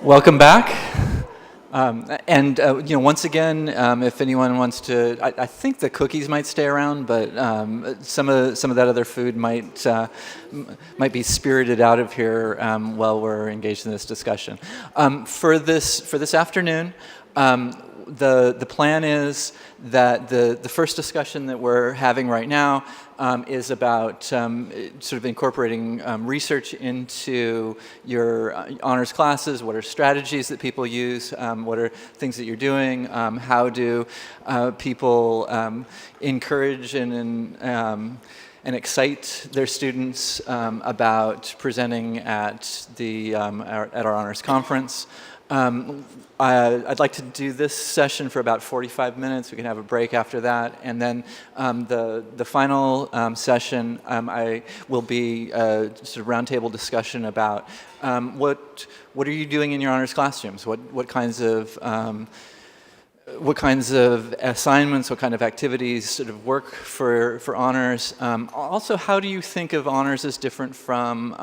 Welcome back. Once again, if anyone wants to, I think the cookies might stay around, but some of that other food might be spirited out of here while we're engaged in this discussion. For this afternoon, the plan is that the first discussion that we're having right now is about sort of incorporating research into your honors classes. What are strategies that people use? What are things that you're doing? How do people encourage and excite their students about presenting at our honors conference? I'd like to do this session for about 45 minutes. We can have a break after that. And then the final session I will be a sort of roundtable discussion about what are you doing in your honors classrooms? What kinds of assignments, what kind of activities sort of work for honors? Also, how do you think of honors as different from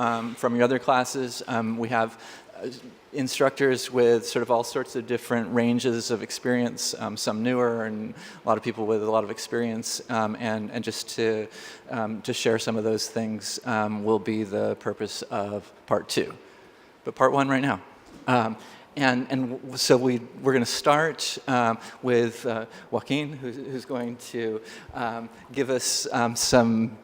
your other classes? We have instructors with sort of all sorts of different ranges of experience, some newer and a lot of people with a lot of experience, and just to share some of those things will be the purpose of part two. But part one right now. So we're going to start with Joaquin, who's going to give us some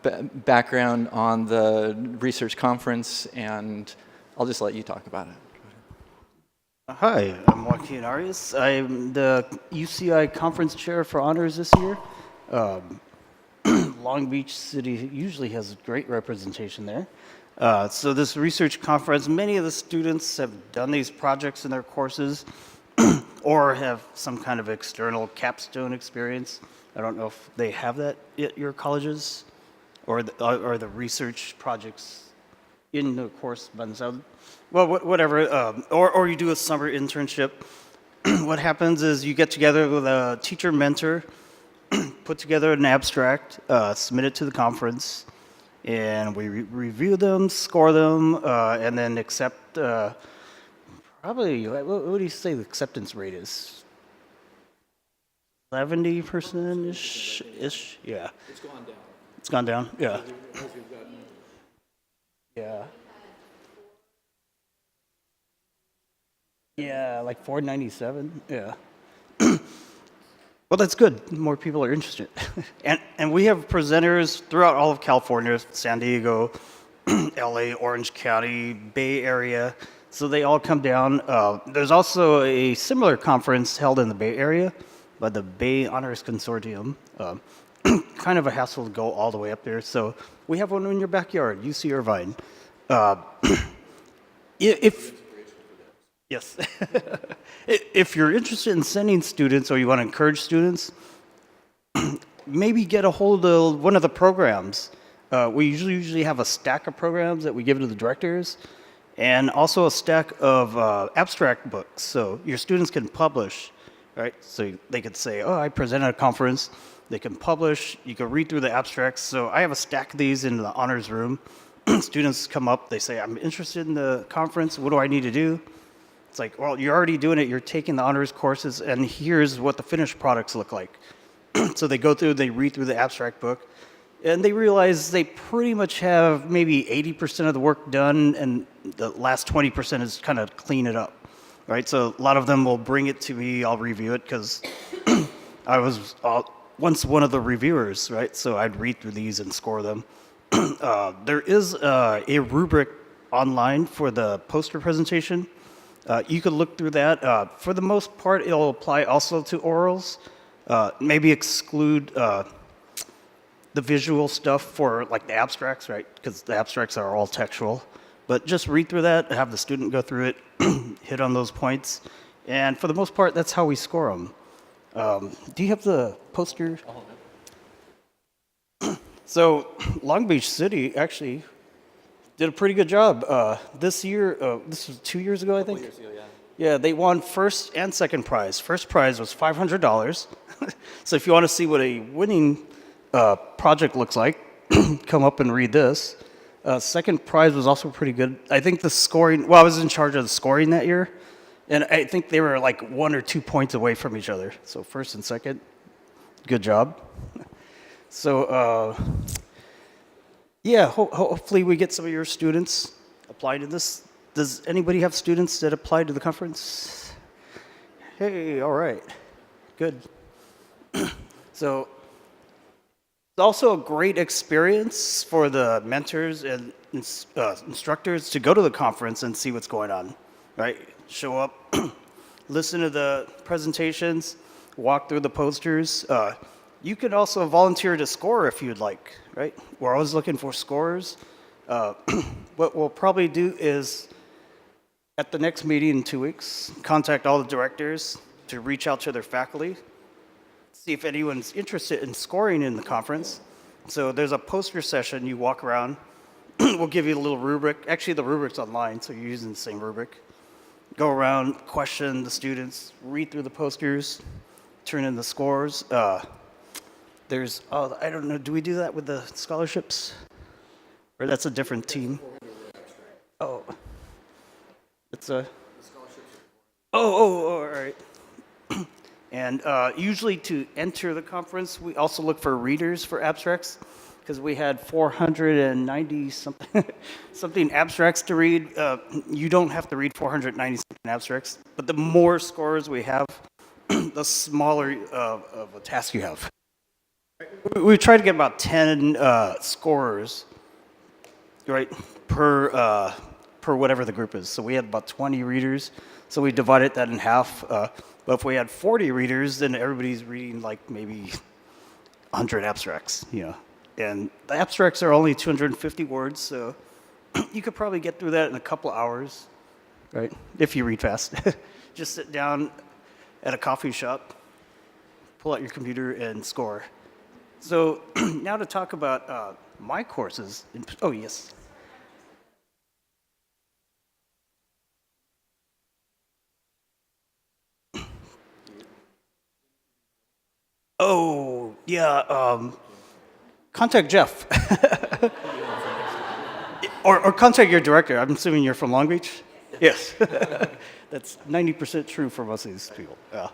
background on the research conference, and I'll just let you talk about it. Hi, I'm Joaquin Arias. I'm the UCI conference chair for honors this year. Long Beach City usually has great representation there. So this research conference, many of the students have done these projects in their courses or have some kind of external capstone experience. I don't know if they have that at your colleges or the research projects in the course by themselves. Well, whatever, or you do a summer internship. What happens is you get together with a teacher mentor, put together an abstract, submit it to the conference, and we review them, score them, and then accept, probably, what do you say the acceptance rate is? 70%-ish? Yeah. It's gone down. It's gone down? Yeah. Yeah. Yeah, like 497. Yeah. Well, that's good. More people are interested. and we have presenters throughout all of California, San Diego, LA, Orange County, Bay Area. So they all come down. There's also a similar conference held in the Bay Area by the Bay Honors Consortium. Kind of a hassle to go all the way up there. So we have one in your backyard, UC Irvine. Yes. If you're interested in sending students or you want to encourage students, maybe get a hold of one of the programs. We usually have a stack of programs that we give to the directors and also a stack of abstract books. So your students can publish, right? So they could say, oh, I presented at a conference. They can publish. You can read through the abstracts. So I have a stack of these in the honors room. Students come up. They say, I'm interested in the conference. What do I need to do? It's like, well, you're already doing it. You're taking the honors courses, and here's what the finished products look like. So they go through, they read through the abstract book, and they realize they pretty much have maybe 80% of the work done, and the last 20% is kind of clean it up, right? So a lot of them will bring it to me. I'll review it because I was once one of the reviewers, right? So I'd read through these and score them. There is a rubric online for the poster presentation. You could look through that. For the most part, it'll apply also to orals. Maybe exclude the visual stuff for like the abstracts, right? Because the abstracts are all textual. But just read through that, have the student go through it, hit on those points. And for the most part, that's how we score them. Do you have the poster? So Long Beach City actually did a pretty good job. This year, this was 2 years ago, I think. 2 years ago, yeah. Yeah, they won first and second prize. First prize was $500. So if you want to see what a winning project looks like, come up and read this. Second prize was also pretty good. I think the scoring, well, I was in charge of the scoring that year. And I think they were like 1 or 2 points away from each other. So first and second, good job. So yeah, hopefully we get some of your students apply to this. Does anybody have students that applied to the conference? Hey, all right, good. So it's also a great experience for the mentors and instructors to go to the conference and see what's going on, right? Show up, listen to the presentations, walk through the posters. You could also volunteer to score if you'd like, right? We're always looking for scorers. What we'll probably do is at the next meeting in 2 weeks, contact all the directors to reach out to their faculty, see if anyone's interested in scoring in the conference. So there's a poster session, you walk around, we'll give you a little rubric. Actually, the rubric's online, so you're using the same rubric. Go around, question the students, read through the posters, turn in the scores. There's, I don't know, do we do that with the scholarships? Or that's a different team? Oh. It's a... Oh, all right. And usually to enter the conference, we also look for readers for abstracts because we had 490 something abstracts to read. You don't have to read 490 something abstracts, but the more scores we have, the smaller of a task you have. We try to get about 10 scorers, right, per whatever the group is. So we had about 20 readers, so we divided that in half. But if we had 40 readers, then everybody's reading like maybe 100 abstracts, you know. And the abstracts are only 250 words, so you could probably get through that in a couple hours, right? If you read fast. Just sit down at a coffee shop, pull out your computer, and score. So now to talk about my courses. Oh, yes. Oh, yeah. Contact Jeff. or contact your director. I'm assuming you're from Long Beach? Yes. That's 90% true for most of these people. Yeah.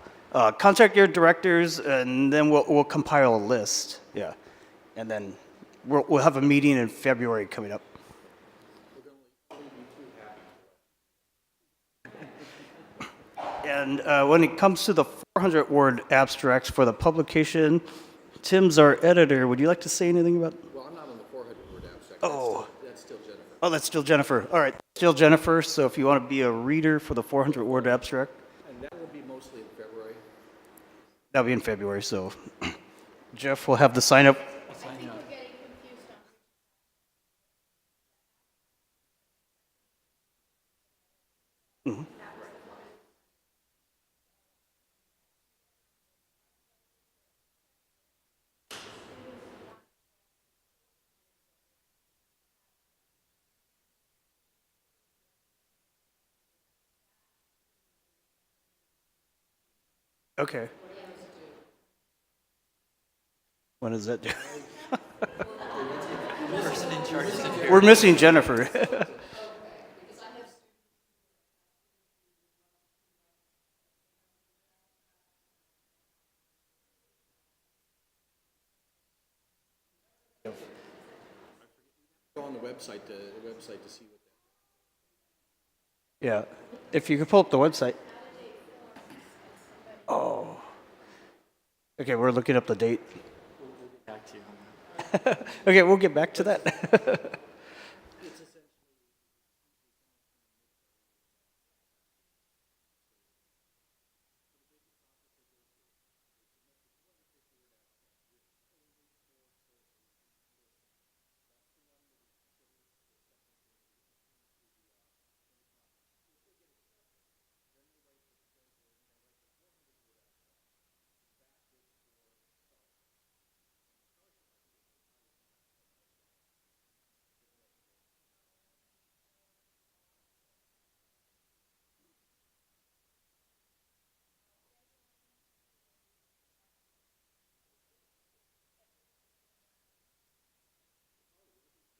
Contact your directors, and then we'll compile a list. Yeah. And then we'll have a meeting in February coming up. And when it comes to the 400-word abstracts for the publication, Tim's our editor. Would you like to say anything about? Well, I'm not on the 400-word abstract. Oh. That's still Jennifer. Oh, that's still Jennifer. All right, still Jennifer. So if you want to be a reader for the 400-word abstract, And that will be mostly in February. that'll be in February. So Jeff will have the sign up. Mhm. Okay. What does that do? Person in charge is in here. We're missing Jennifer. Go on the website to see what. Yeah. If you could pull up the website. Oh. Okay, we're looking up the date. Back to you on that. Okay, we'll get back to that.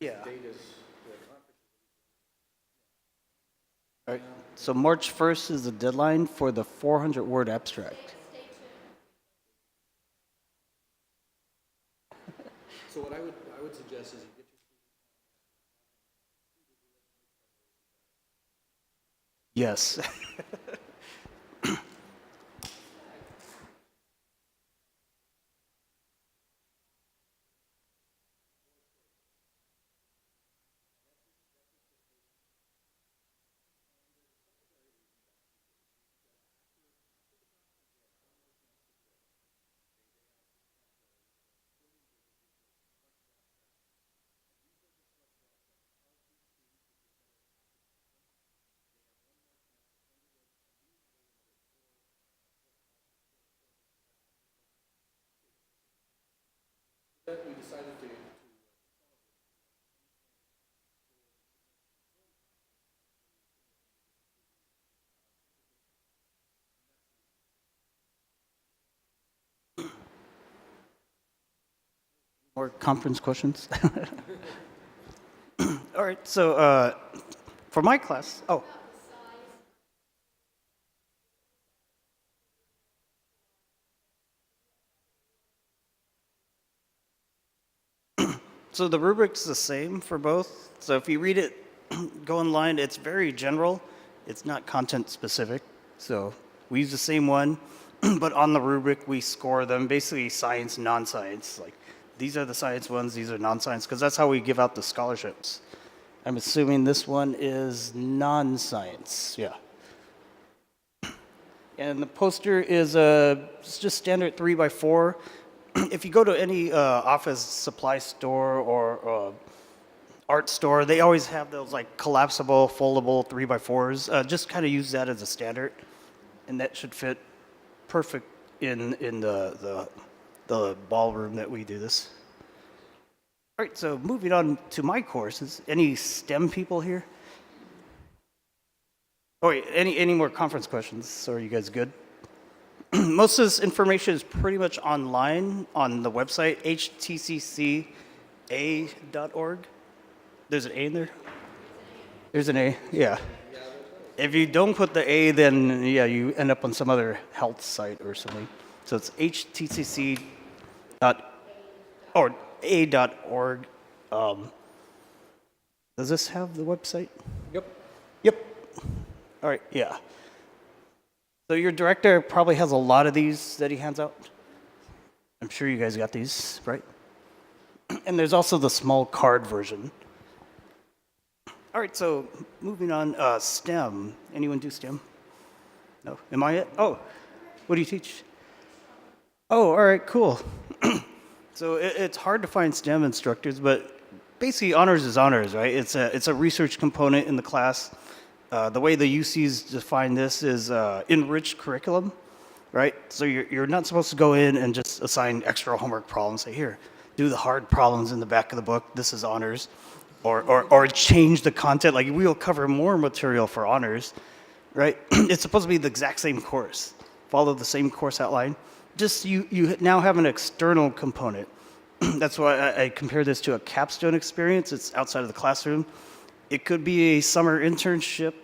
Yeah. Date is All right. So March 1st is the deadline for the 400-word abstract. So what I would suggest is you get your Yes. we decided to More conference questions? All right, so for my class, oh. So the rubric's the same for both. So if you read it, go online, it's very general. It's not content specific. So we use the same one, but on the rubric we score them, basically science, non-science. Like these are the science ones, these are non-science, because that's how we give out the scholarships. I'm assuming this one is non-science, yeah. And the poster is it's just standard 3x4. If you go to any office supply store or art store, they always have those like collapsible, foldable 3x4s. Just kind of use that as a standard, and that should fit perfect in the ballroom that we do this. All right, so moving on to my courses. Any STEM people here? Oh, wait, any more conference questions? So are you guys good? Most of this information is pretty much online on the website, htcca.org. There's an A in there? There's an A, yeah. If you don't put the A, then yeah, you end up on some other health site or something. So it's htcc.a.org. Does this have the website? Yep. Yep. All right, yeah. So your director probably has a lot of these that he hands out. I'm sure you guys got these, right? And there's also the small card version. All right, so moving on, STEM. Anyone do STEM? No? Am I it? Oh, what do you teach? Oh, all right, cool. So it's hard to find STEM instructors, but basically honors is honors, right? It's a research component in the class. The way the UCs define this is enriched curriculum, right? So you're not supposed to go in and just assign extra homework problems. Say, here, do the hard problems in the back of the book. This is honors. Or change the content. Like, we'll cover more material for honors, right? It's supposed to be the exact same course. Follow the same course outline. Just you now have an external component. That's why I compare this to a capstone experience. It's outside of the classroom. It could be a summer internship.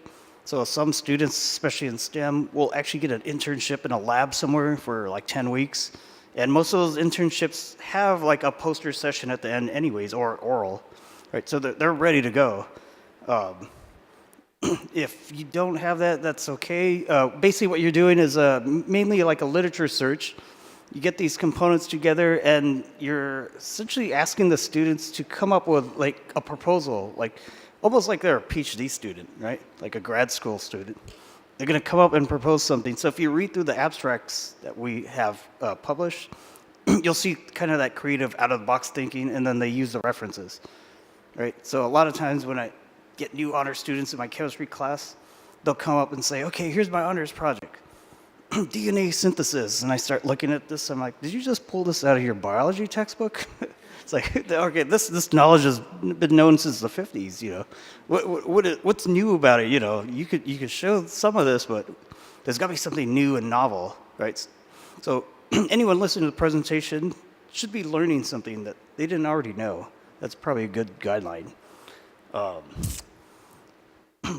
So some students, especially in STEM, will actually get an internship in a lab somewhere for like 10 weeks. And most of those internships have like a poster session at the end anyways, or oral, right? So they're ready to go. If you don't have that, that's okay. Basically what you're doing is mainly like a literature search. You get these components together and you're essentially asking the students to come up with like a proposal, like almost like they're a PhD student, right? Like a grad school student. They're going to come up and propose something. So if you read through the abstracts that we have published, you'll see kind of that creative out-of-the-box thinking, and then they use the references, right? So a lot of times when I get new honor students in my chemistry class, they'll come up and say, okay, here's my honors project, DNA synthesis. And I start looking at this, I'm like, did you just pull this out of your biology textbook? It's like, okay, this knowledge has been known since the 50s, you know. What's new about it, you know? You could show some of this, but there's got to be something new and novel, right? So anyone listening to the presentation should be learning something that they didn't already know. That's probably a good guideline.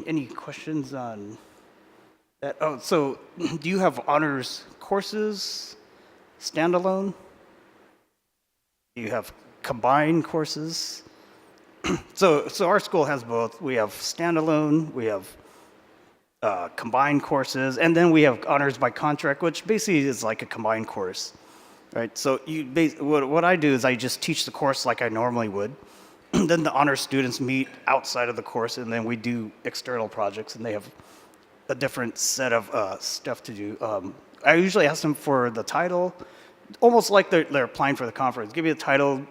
Any questions on So do you have honors courses, standalone? Do you have combined courses? So our school has both. We have standalone, we have combined courses, and then we have honors by contract, which basically is like a combined course, right? So what I do is I just teach the course like I normally would. Then the honors students meet outside of the course, and then we do external projects, and they have a different set of stuff to do. I usually ask them for the title, almost like they're applying for the conference. Give me the title.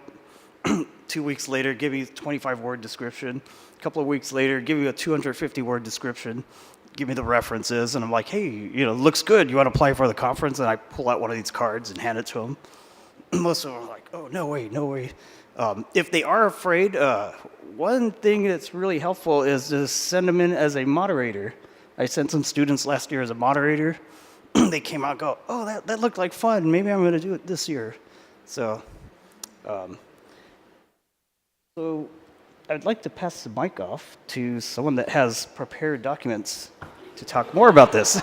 2 weeks later, give me a 25-word description. A couple of weeks later, give me a 250-word description. Give me the references, and I'm like, hey, looks good. You want to apply for the conference? And I pull out one of these cards and hand it to them. Most of them are like, oh, no way. If they are afraid, one thing that's really helpful is to send them in as a moderator. I sent some students last year as a moderator. They came out and go, oh, that looked like fun. Maybe I'm going to do it this year. So I'd like to pass the mic off to someone that has prepared documents to talk more about this.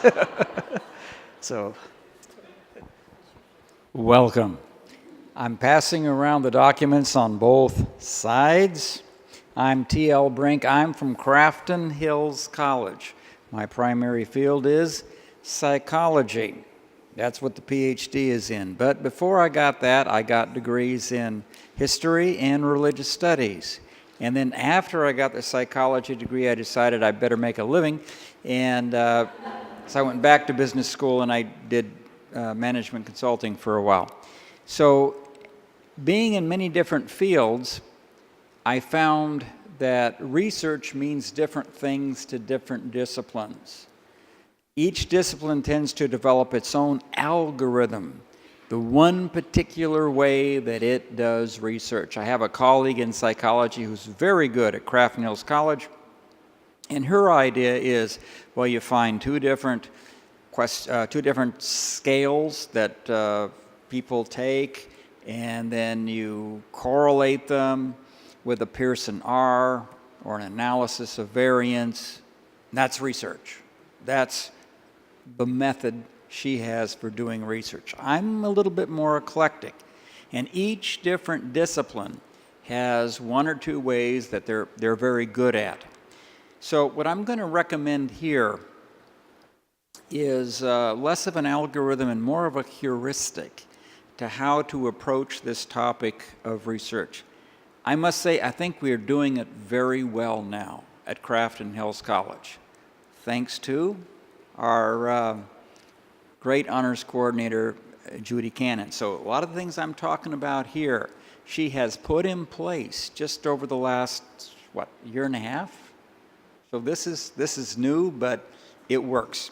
So, welcome. I'm passing around the documents on both sides. I'm T.L. Brink. I'm from Crafton Hills College. My primary field is psychology. That's what the PhD is in. But before I got that, I got degrees in history and religious studies. And then after I got the psychology degree, I decided I better make a living. And so I went back to business school and I did management consulting for a while. So being in many different fields, I found that research means different things to different disciplines. Each discipline tends to develop its own algorithm, the one particular way that it does research. I have a colleague in psychology who's very good at Crafton Hills College, and her idea is, well, you find two different scales that people take, and then you correlate them with a Pearson R or an analysis of variance. That's research. That's the method she has for doing research. I'm a little bit more eclectic, and each different discipline has one or two ways that they're very good at. So what I'm going to recommend here is less of an algorithm and more of a heuristic to how to approach this topic of research. I must say, I think we are doing it very well now at Crafton Hills College, thanks to our great honors coordinator, Judy Cannon. So a lot of the things I'm talking about here, she has put in place just over the last, year and a half? So this is new, but it works.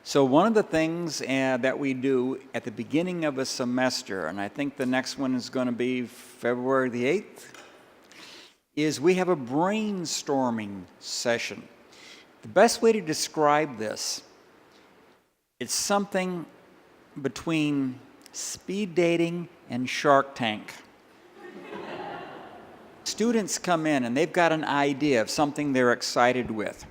So one of the things that we do at the beginning of a semester, and I think the next one is going to be February the 8th, is we have a brainstorming session. The best way to describe this, it's something between speed dating and Shark Tank. Students come in and they've got an idea of something they're excited with.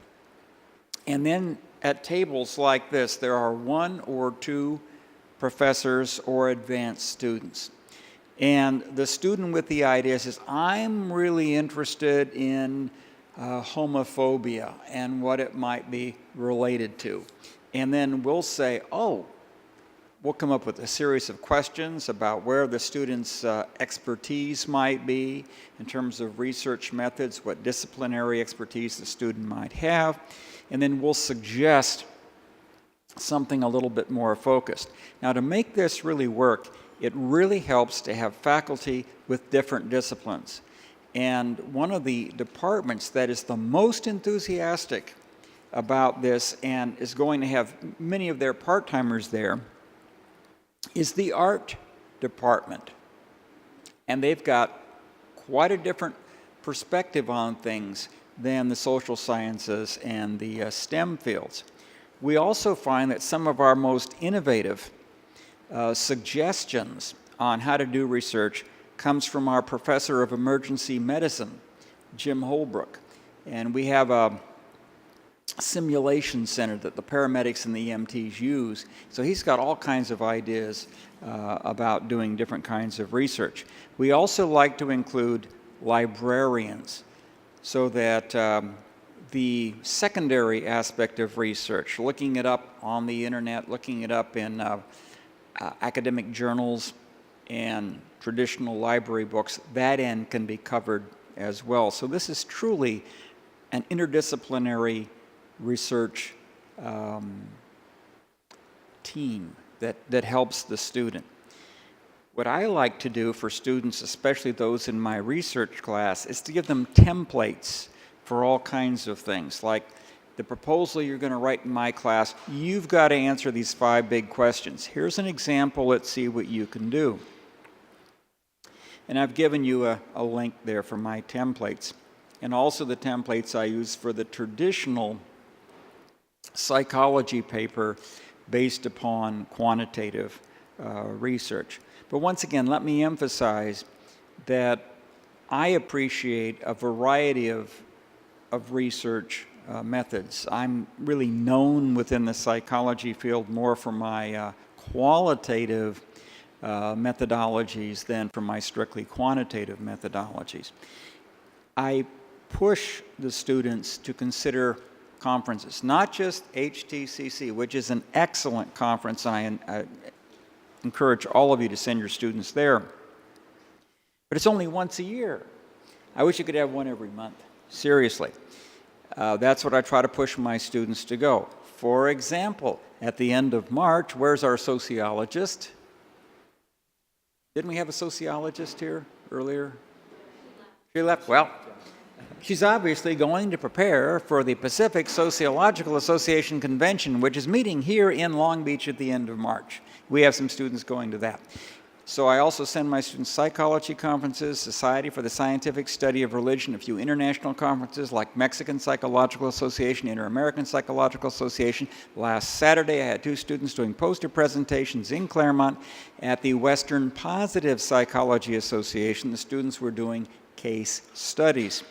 And then at tables like this, there are one or two professors or advanced students. And the student with the idea says, I'm really interested in homophobia and what it might be related to. And then we'll say, we'll come up with a series of questions about where the student's expertise might be in terms of research methods, what disciplinary expertise the student might have, and then we'll suggest something a little bit more focused. Now, to make this really work, it really helps to have faculty with different disciplines. And one of the departments that is the most enthusiastic about this and is going to have many of their part-timers there is the art department. And they've got quite a different perspective on things than the social sciences and the STEM fields. We also find that some of our most innovative suggestions on how to do research comes from our professor of emergency medicine, Jim Holbrook. And we have simulation center that the paramedics and the EMTs use. So he's got all kinds of ideas about doing different kinds of research. We also like to include librarians so that the secondary aspect of research, looking it up on the internet, looking it up in academic journals and traditional library books, that end can be covered as well. So this is truly an interdisciplinary research team that helps the student. What I like to do for students, especially those in my research class, is to give them templates for all kinds of things. Like the proposal you're going to write in my class, you've got to answer these 5 big questions. Here's an example, let's see what you can do. And I've given you a link there for my templates, and also the templates I use for the traditional psychology paper based upon quantitative research. But once again, let me emphasize that I appreciate a variety of research methods. I'm really known within the psychology field more for my qualitative methodologies than for my strictly quantitative methodologies. I push the students to consider conferences, not just HTCC, which is an excellent conference. I encourage all of you to send your students there. But it's only once a year. I wish you could have one every month. Seriously. That's what I try to push my students to go. For example, at the end of March, where's our sociologist? Didn't we have a sociologist here earlier? She left. Well, she's obviously going to prepare for the Pacific Sociological Association Convention, which is meeting here in Long Beach at the end of March. We have some students going to that. So I also send my students psychology conferences, Society for the Scientific Study of Religion, a few international conferences like Mexican Psychological Association, Inter-American Psychological Association. Last Saturday, I had 2 students doing poster presentations in Claremont at the Western Positive Psychology Association. The students were doing case studies.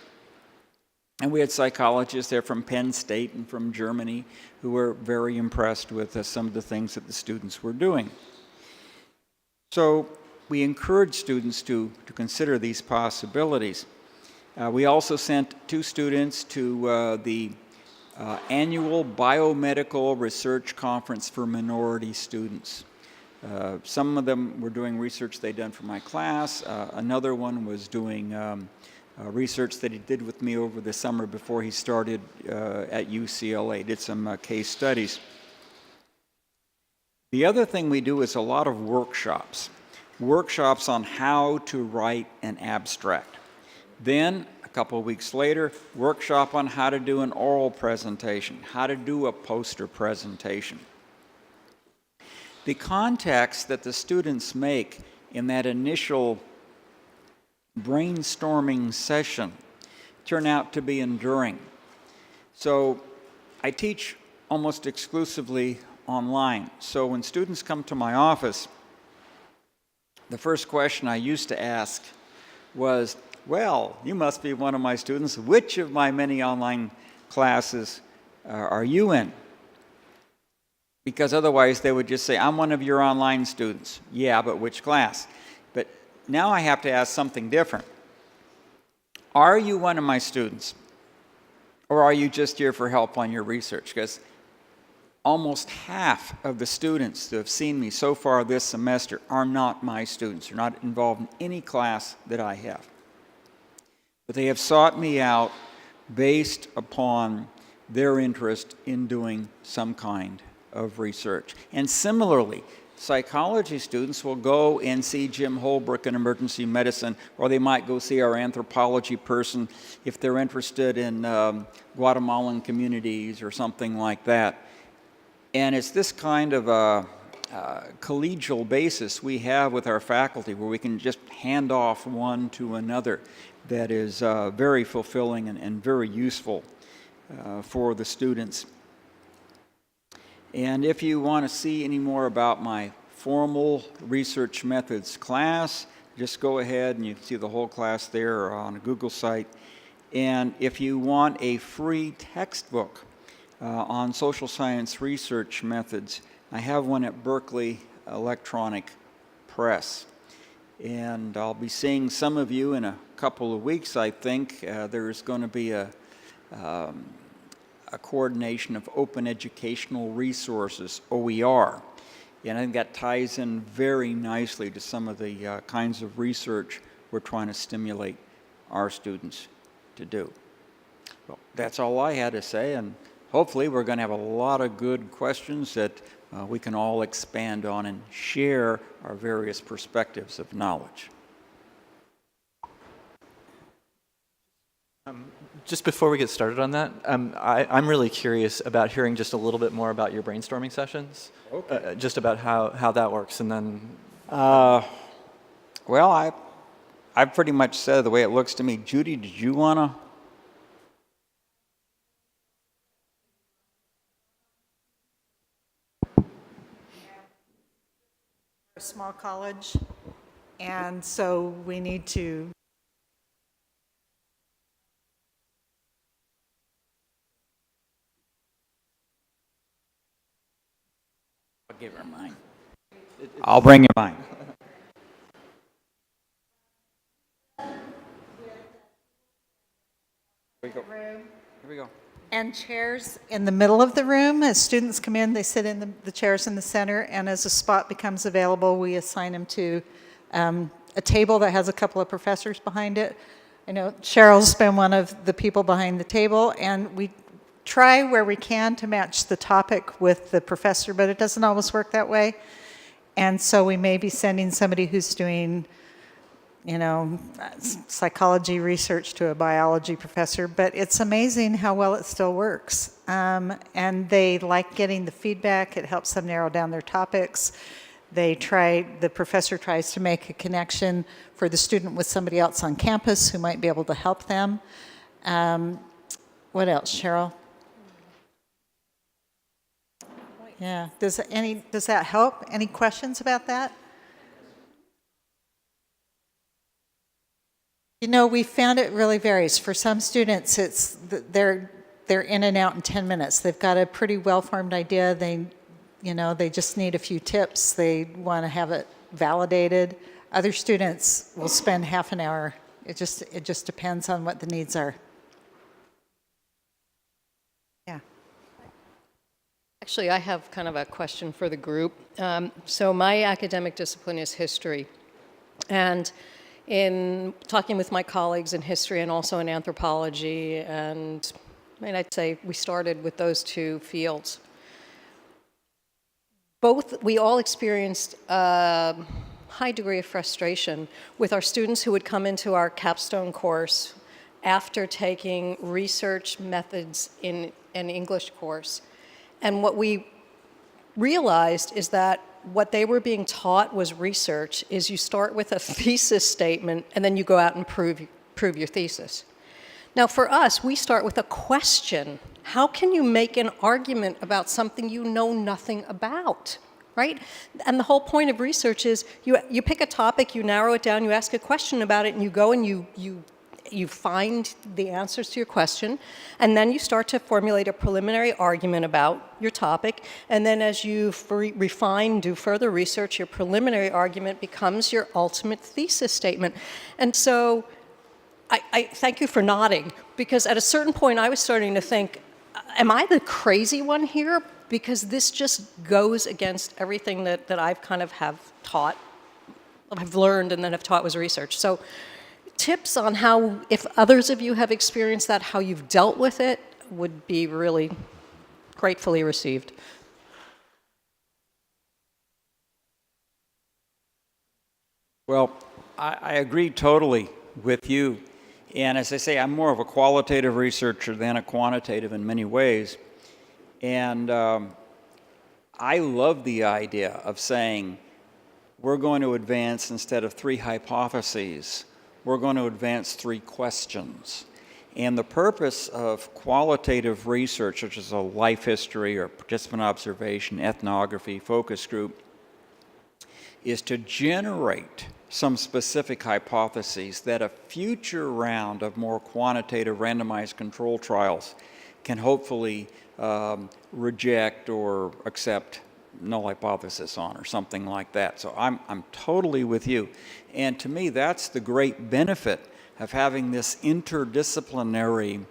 And we had psychologists there from Penn State and from Germany who were very impressed with some of the things that the students were doing. So we encourage students to consider these possibilities. We also sent 2 students to the annual Biomedical Research Conference for minority students. Some of them were doing research they'd done for my class. Another one was doing research that he did with me over the summer before he started at UCLA, did some case studies. The other thing we do is a lot of workshops on how to write an abstract. Then, a couple of weeks later, workshop on how to do an oral presentation, how to do a poster presentation. The contacts that the students make in that initial brainstorming session turn out to be enduring. So I teach almost exclusively online. So when students come to my office, the first question I used to ask was, well, you must be one of my students. Which of my many online classes are you in? Because otherwise they would just say, I'm one of your online students. Yeah, but which class? But now I have to ask something different. Are you one of my students? Or are you just here for help on your research? Because almost half of the students that have seen me so far this semester are not my students. They're not involved in any class that I have. But they have sought me out based upon their interest in doing some kind of research. And similarly, psychology students will go and see Jim Holbrook in emergency medicine, or they might go see our anthropology person if they're interested in Guatemalan communities or something like that. And it's this kind of a collegial basis we have with our faculty where we can just hand off one to another that is very fulfilling and very useful for the students. And if you want to see any more about my formal research methods class, just go ahead and you can see the whole class there on a Google site. And if you want a free textbook on social science research methods. I have one at Berkeley Electronic Press. And I'll be seeing some of you in a couple of weeks, I think. There's going to be a coordination of open educational resources, OER. And I think that ties in very nicely to some of the kinds of research we're trying to stimulate our students to do. Well, that's all I had to say, and hopefully we're going to have a lot of good questions that we can all expand on and share our various perspectives of knowledge. Just before we get started on that, I'm really curious about hearing just a little bit more about your brainstorming sessions. Okay. Just about how that works, and then. Well, I pretty much said the way it looks to me. Judy, did you want to? A small college, and so we need to. I'll give her mine. I'll bring you mine. Here we go. And chairs in the middle of the room. As students come in, they sit in the chairs in the center, and as a spot becomes available, we assign them to a table that has a couple of professors behind it. I know Cheryl's been one of the people behind the table, and we try where we can to match the topic with the professor, but it doesn't always work that way. And so we may be sending somebody who's doing, psychology research to a biology professor, but it's amazing how well it still works. And they like getting the feedback. It helps them narrow down their topics. The professor tries to make a connection for the student with somebody else on campus who might be able to help them. What else, Cheryl? Yeah, does that help? Any questions about that? We found it really varies. For some students, they're in and out in 10 minutes. They've got a pretty well-formed idea. They just need a few tips. They want to have it validated. Other students will spend half an hour. It just depends on what the needs are. Yeah. Actually, I have kind of a question for the group. So my academic discipline is history. And in talking with my colleagues in history and also in anthropology, and I'd say we started with those two fields. We all experienced a high degree of frustration with our students who would come into our capstone course after taking research methods in an English course. And what we realized is that what they were being taught was research, is you start with a thesis statement and then you go out and prove your thesis. Now for us, we start with a question. How can you make an argument about something you know nothing about, right? And the whole point of research is you pick a topic, you narrow it down, you ask a question about it, and you go and you find the answers to your question, and then you start to formulate a preliminary argument about your topic, and then as you refine, do further research, your preliminary argument becomes your ultimate thesis statement. And so I thank you for nodding, because at a certain point I was starting to think, am I the crazy one here? Because this just goes against everything that I've kind of have learned and then have taught was research. So tips on how, if others of you have experienced that, how you've dealt with it would be really gratefully received. Well, I agree totally with you. And as I say, I'm more of a qualitative researcher than a quantitative in many ways. And I love the idea of saying, we're going to advance, instead of 3 hypotheses, we're going to advance 3 questions. And the purpose of qualitative research, such as a life history or participant observation, ethnography, focus group, is to generate some specific hypotheses that a future round of more quantitative randomized control trials can hopefully reject or accept null hypothesis on or something like that. So I'm totally with you. And to me, that's the great benefit of having this interdisciplinary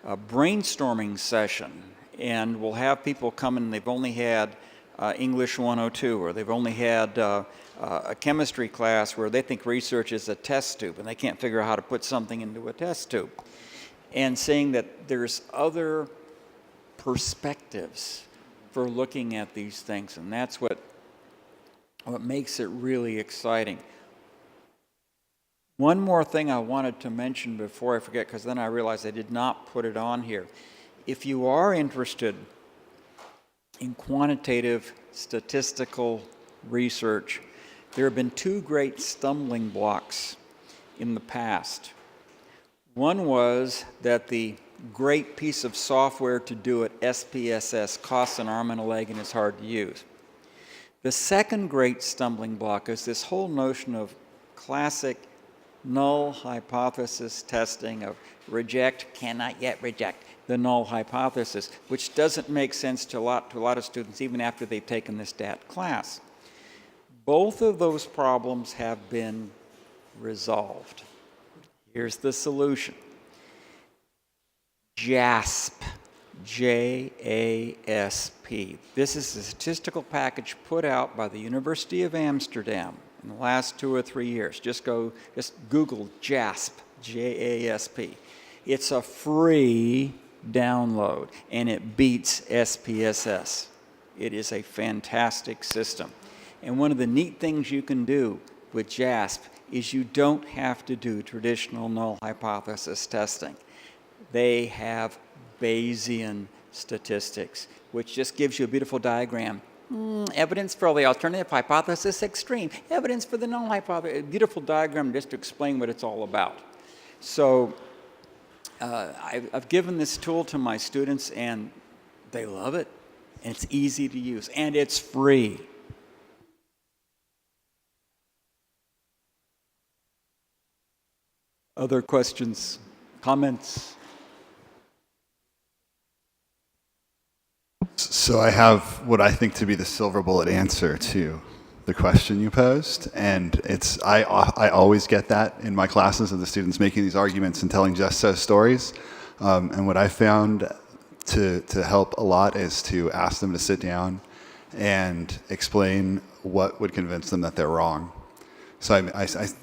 brainstorming session. And we'll have people come in, they've only had English 102, or they've only had a chemistry class where they think research is a test tube and they can't figure out how to put something into a test tube. And saying that there's other perspectives for looking at these things, and that's what makes it really exciting. One more thing I wanted to mention before I forget, because then I realized I did not put it on here. If you are interested in quantitative statistical research, there have been two great stumbling blocks in the past. One was that the great piece of software to do it, SPSS, costs an arm and a leg and is hard to use. The second great stumbling block is this whole notion of classic null hypothesis testing, of reject, cannot yet reject the null hypothesis, which doesn't make sense to a lot of students even after they've taken this DAT class. Both of those problems have been resolved. Here's the solution. JASP, J-A-S-P. This is a statistical package put out by the University of Amsterdam in the last 2 or 3 years. Just Google JASP, J-A-S-P. It's a free download, and it beats SPSS. It is a fantastic system. And one of the neat things you can do with JASP is you don't have to do traditional null hypothesis testing. They have Bayesian statistics, which just gives you a beautiful diagram. Evidence for the alternative hypothesis extreme. Evidence for the null hypothesis. A beautiful diagram just to explain what it's all about. So I've given this tool to my students, and they love it. And it's easy to use, and it's free. Other questions, comments? So I have what I think to be the silver bullet answer to the question you posed, and I always get that in my classes of the students making these arguments and telling just so stories. And what I found to help a lot is to ask them to sit down and explain what would convince them that they're wrong. So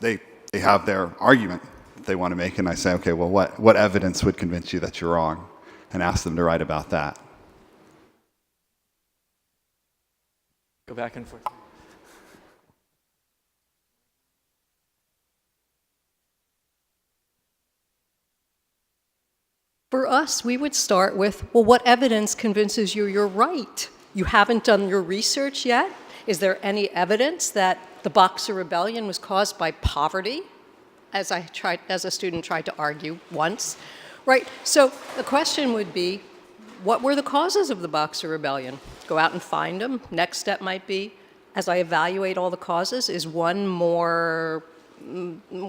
they have their argument that they want to make, and I say, okay, well, what evidence would convince you that you're wrong? And ask them to write about that. Go back and forth. For us, we would start with, well, what evidence convinces you you're right? You haven't done your research yet? Is there any evidence that the Boxer Rebellion was caused by poverty, as a student tried to argue once, right? So the question would be, what were the causes of the Boxer Rebellion? Go out and find them. Next step might be, as I evaluate all the causes, is one more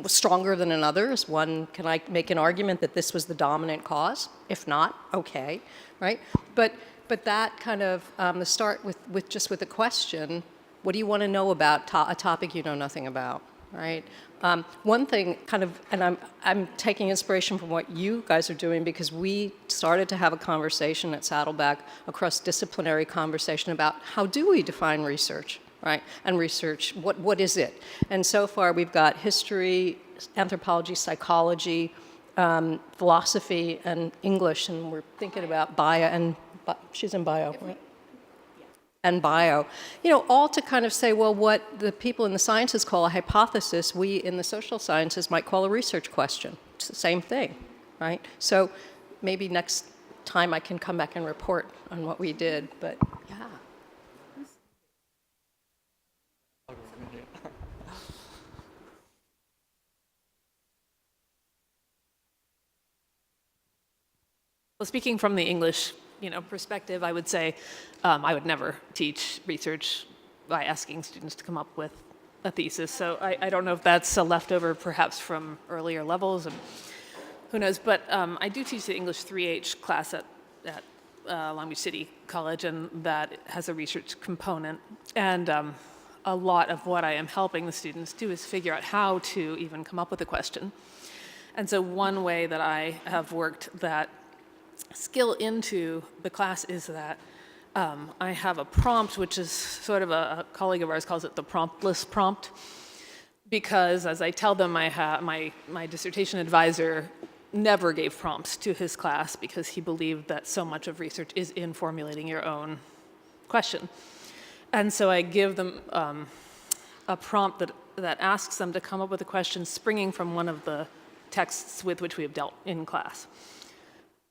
stronger than another? Can I make an argument that this was the dominant cause? If not, okay, right? But that kind of, the start with just with a question, what do you want to know about a topic you know nothing about, right? One thing kind of, and I'm taking inspiration from what you guys are doing, because we started to have a conversation at Saddleback, a cross-disciplinary conversation about how do we define research, right? And research, what is it? And so far we've got history, anthropology, psychology, philosophy, and English, and we're thinking about bio, and she's in bio, right? And bio, all to kind of say, well, what the people in the sciences call a hypothesis, we in the social sciences might call a research question. It's the same thing, right? So maybe next time I can come back and report on what we did, but yeah. Well, speaking from the English perspective, I would say I would never teach research by asking students to come up with a thesis. So I don't know if that's a leftover perhaps from earlier levels, and who knows. But I do teach the English 3H class at Long Beach City College, and that has a research component. And a lot of what I am helping the students do is figure out how to even come up with a question. And so one way that I have worked that skill into the class is that I have a prompt, which is sort of a colleague of ours calls it the promptless prompt, because as I tell them, my dissertation advisor never gave prompts to his class because he believed that so much of research is in formulating your own question. And so I give them a prompt that asks them to come up with a question springing from one of the texts with which we have dealt in class.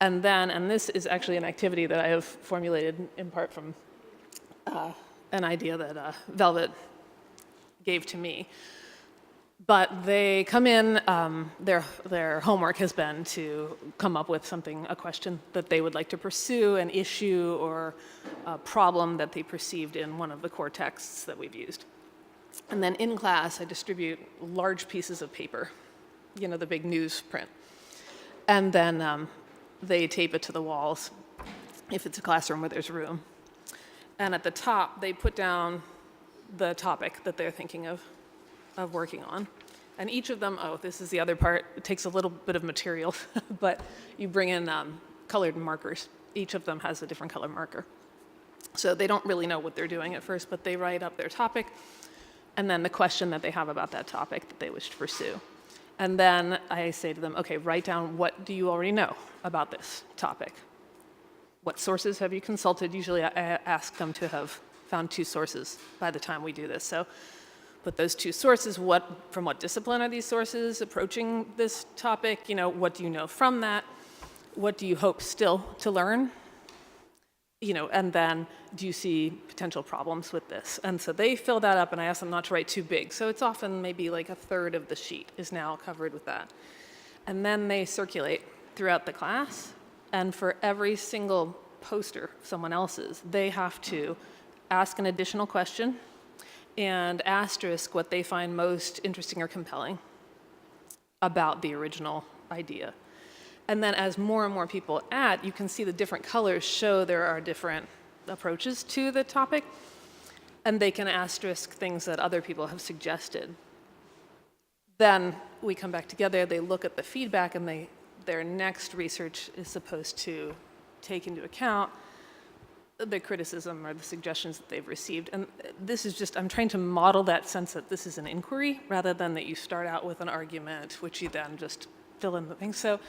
And then, and this is actually an activity that I have formulated in part from an idea that Velvet gave to me. But they come in, their homework has been to come up with something, a question that they would like to pursue, an issue or a problem that they perceived in one of the core texts that we've used. And then in class, I distribute large pieces of paper, you know, the big newsprint. And then they tape it to the walls if it's a classroom where there's room. And at the top, they put down the topic that they're thinking of working on. And each of them, oh, this is the other part, it takes a little bit of material, but you bring in colored markers. Each of them has a different color marker. So they don't really know what they're doing at first, but they write up their topic, and then the question that they have about that topic that they wish to pursue. And then I say to them, okay, write down what do you already know about this topic? What sources have you consulted? Usually I ask them to have found 2 sources by the time we do this. So put those 2 sources, from what discipline are these sources approaching this topic? You know, what do you know from that? What do you hope still to learn? You know, and then do you see potential problems with this? And so they fill that up, and I ask them not to write too big. So it's often maybe like a third of the sheet is now covered with that. And then they circulate throughout the class, and for every single poster, someone else's, they have to ask an additional question and asterisk what they find most interesting or compelling about the original idea. And then as more and more people add, you can see the different colors show there are different approaches to the topic, and they can asterisk things that other people have suggested. Then we come back together, they look at the feedback, and their next research is supposed to take into account the criticism or the suggestions that they've received. And this is just, I'm trying to model that sense that this is an inquiry rather than that you start out with an argument, which you then just fill in the things. So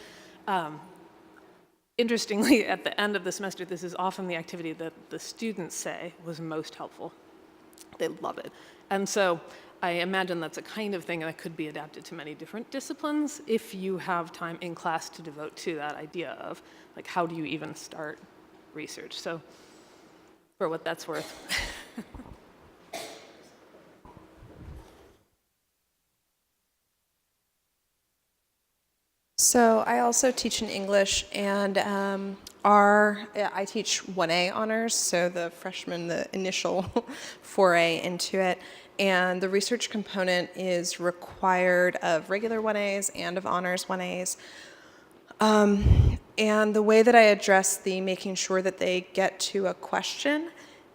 interestingly, at the end of the semester, this is often the activity that the students say was most helpful. They love it. And so I imagine that's a kind of thing that could be adapted to many different disciplines if you have time in class to devote to that idea of, like, how do you even start research? So for what that's worth. So I also teach in English, and I teach 1A honors, so the freshman, the initial foray into it. And the research component is required of regular 1As and of honors 1As. And the way that I address the making sure that they get to a question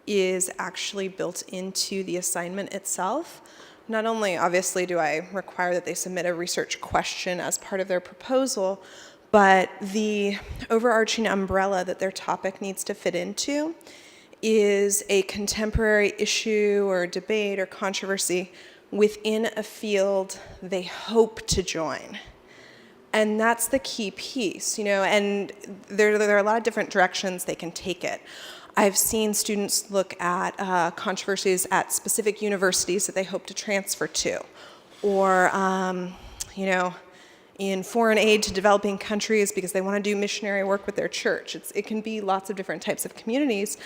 is actually built into the assignment itself. Not only, obviously, do I require that they submit a research question as part of their proposal, but the overarching umbrella that their topic needs to fit into is a contemporary issue or debate or controversy within a field they hope to join. And that's the key piece, you know, and there are a lot of different directions they can take it. I've seen students look at controversies at specific universities that they hope to transfer to, or, you know, in foreign aid to developing countries because they want to do missionary work with their church. It can be lots of different types of communities.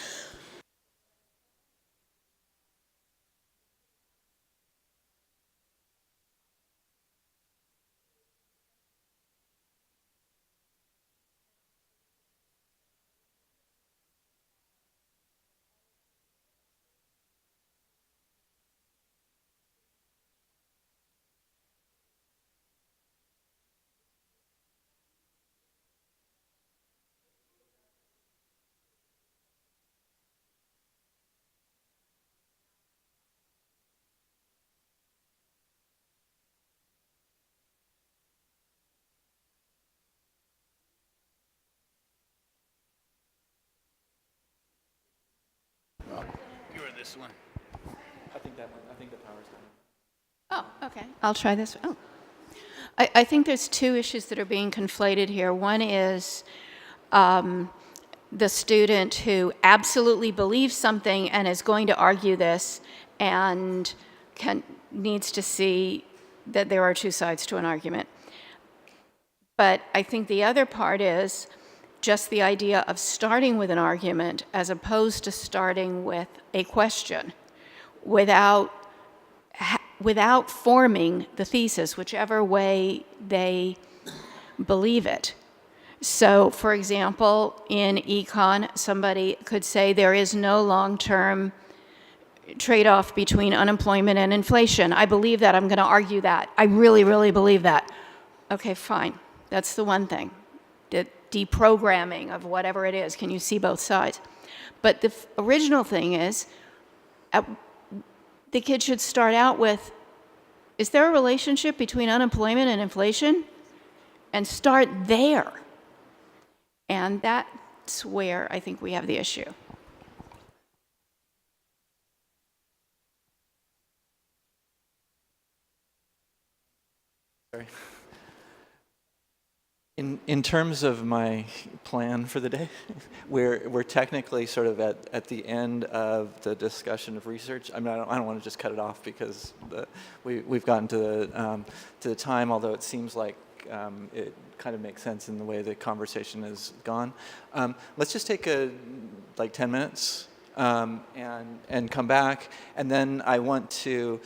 this one. I think the power's done. Oh, okay. I'll try this. Oh. I think there's two issues that are being conflated here. One is the student who absolutely believes something and is going to argue this and needs to see that there are two sides to an argument. But I think the other part is just the idea of starting with an argument as opposed to starting with a question without forming the thesis, whichever way they believe it. So, for example, in econ, somebody could say there is no long-term trade-off between unemployment and inflation. I believe that. I'm going to argue that. I really, really believe that. Okay, fine. That's the one thing. The deprogramming of whatever it is. Can you see both sides? But the original thing is, the kid should start out with, is there a relationship between unemployment and inflation? And start there. And that's where I think we have the issue. Sorry. In terms of my plan for the day, we're technically sort of at the end of the discussion of research. I mean, I don't want to just cut it off because we've gotten to the time, although it seems like it kind of makes sense in the way the conversation has gone. Let's just take like 10 minutes and come back, and then I want to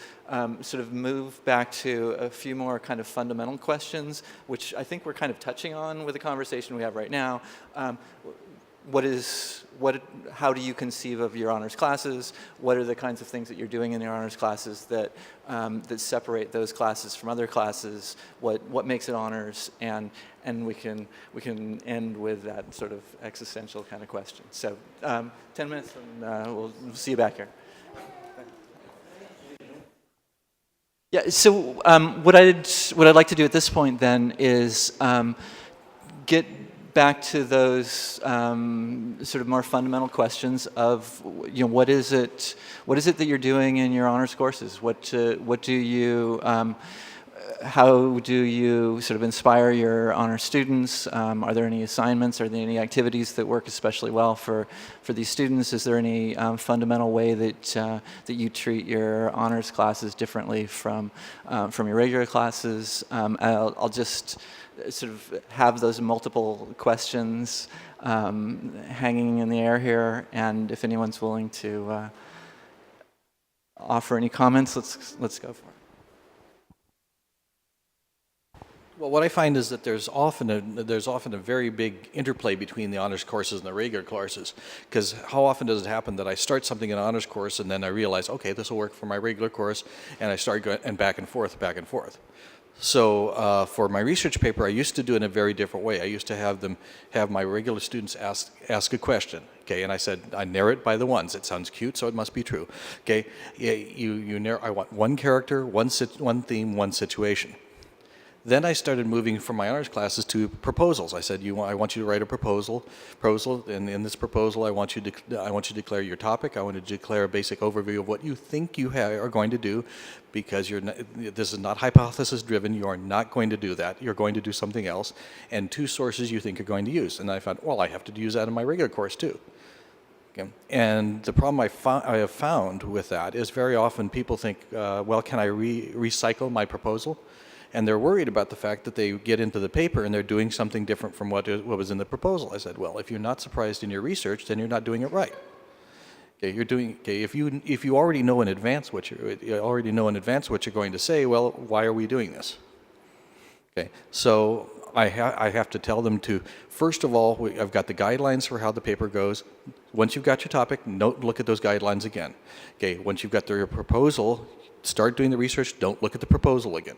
sort of move back to a few more kind of fundamental questions, which I think we're kind of touching on with the conversation we have right now. How do you conceive of your honors classes? What are the kinds of things that you're doing in your honors classes that that separate those classes from other classes? What makes it honors? And we can end with that sort of existential kind of question. So 10 minutes, and we'll see you back here. Yeah. So what I'd like to do at this point then is get back to those sort of more fundamental questions of, you know, what is it that you're doing in your honors courses? What do you how do you sort of inspire your honor students? Are there any assignments? Are there any activities that work especially well for these students? Is there any fundamental way that you treat your honors classes differently from your regular classes? I'll just sort of have those multiple questions hanging in the air here, and if anyone's willing to offer any comments, let's go for it. Well, what I find is that there's often a very big interplay between the honors courses and the regular courses, because how often does it happen that I start something in an honors course and then I realize, okay, this will work for my regular course, and I start going and back and forth. So for my research paper, I used to do it in a very different way. I used to have my regular students ask a question, okay, and I narrow it by the ones. It sounds cute, so it must be true, okay. You narrow. I want one character, one theme, one situation. Then I started moving from my honors classes to proposals. I said, I want you to write a proposal, and in this proposal, I want you to declare your topic. I want you to declare a basic overview of what you think you are going to do, because this is not hypothesis driven. You are not going to do that. You're going to do something else, and 2 sources you think you're going to use. And I found, well, I have to use that in my regular course too. Okay. And the problem I have found with that is very often people think, well, can I recycle my proposal? And they're worried about the fact that they get into the paper and they're doing something different from what was in the proposal. I said, well, if you're not surprised in your research, then you're not doing it right. Okay, if you already know in advance what you're going to say, well, why are we doing this? Okay, so I have to tell them to, first of all, I've got the guidelines for how the paper goes. Once you've got your topic, look at those guidelines again. Okay, once you've got your proposal, start doing the research. Don't look at the proposal again.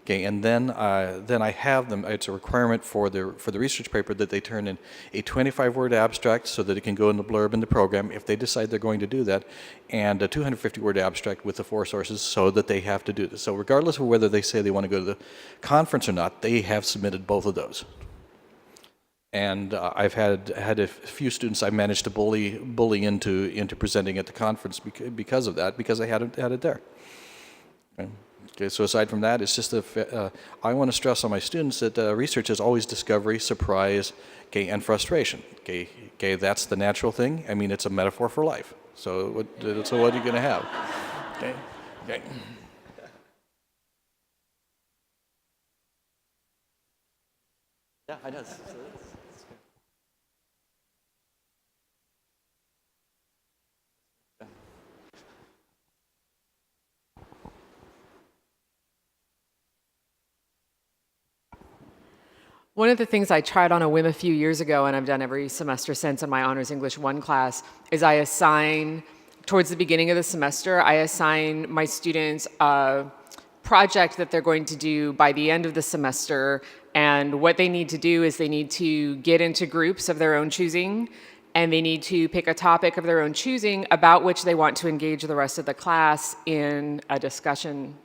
Okay, and then I have them. It's a requirement for the research paper that they turn in a 25-word abstract so that it can go in the blurb in the program if they decide they're going to do that, and a 250-word abstract with the 4 sources so that they have to do this. So regardless of whether they say they want to go to the conference or not, they have submitted both of those. And I've had a few students I managed to bully into presenting at the conference because of that, because I had it there. Okay, so aside from that, it's just I want to stress on my students that research is always discovery, surprise, okay, and frustration. Okay, that's the natural thing. I mean, it's a metaphor for life. So what are you going to have? Okay. Yeah, I know. One of the things I tried on a whim a few years ago, and I've done every semester since in my Honors English 1 class, is I assign, towards the beginning of the semester, I assign my students a project that they're going to do by the end of the semester. And what they need to do is they need to get into groups of their own choosing, and they need to pick a topic of their own choosing about which they want to engage the rest of the class in a discussion.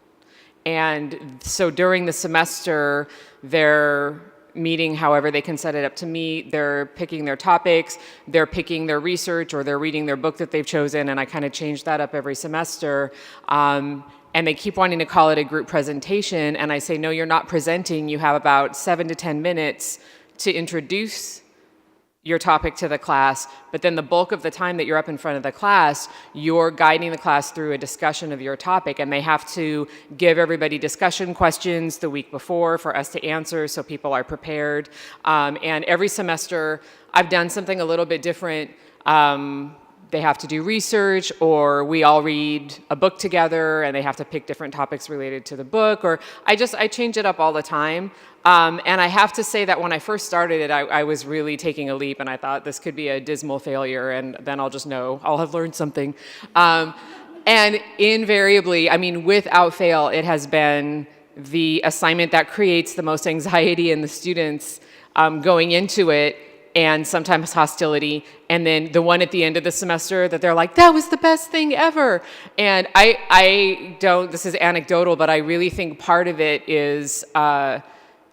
And so during the semester, they're meeting however they can set it up to meet. They're picking their topics, they're picking their research, or they're reading their book that they've chosen, and I kind of change that up every semester. And they keep wanting to call it a group presentation, and I say, no, you're not presenting. You have about 7 to 10 minutes to introduce your topic to the class, but then the bulk of the time that you're up in front of the class, you're guiding the class through a discussion of your topic, and they have to give everybody discussion questions the week before for us to answer so people are prepared. And every semester, I've done something a little bit different. They have to do research, or we all read a book together and they have to pick different topics related to the book, or I change it up all the time. And I have to say that when I first started it, I was really taking a leap, and I thought this could be a dismal failure, and then I'll just know I'll have learned something. And invariably, I mean, without fail, it has been the assignment that creates the most anxiety in the students going into it, and sometimes hostility, and then the one at the end of the semester that they're like, that was the best thing ever. And I don't, this is anecdotal, but I really think part of it is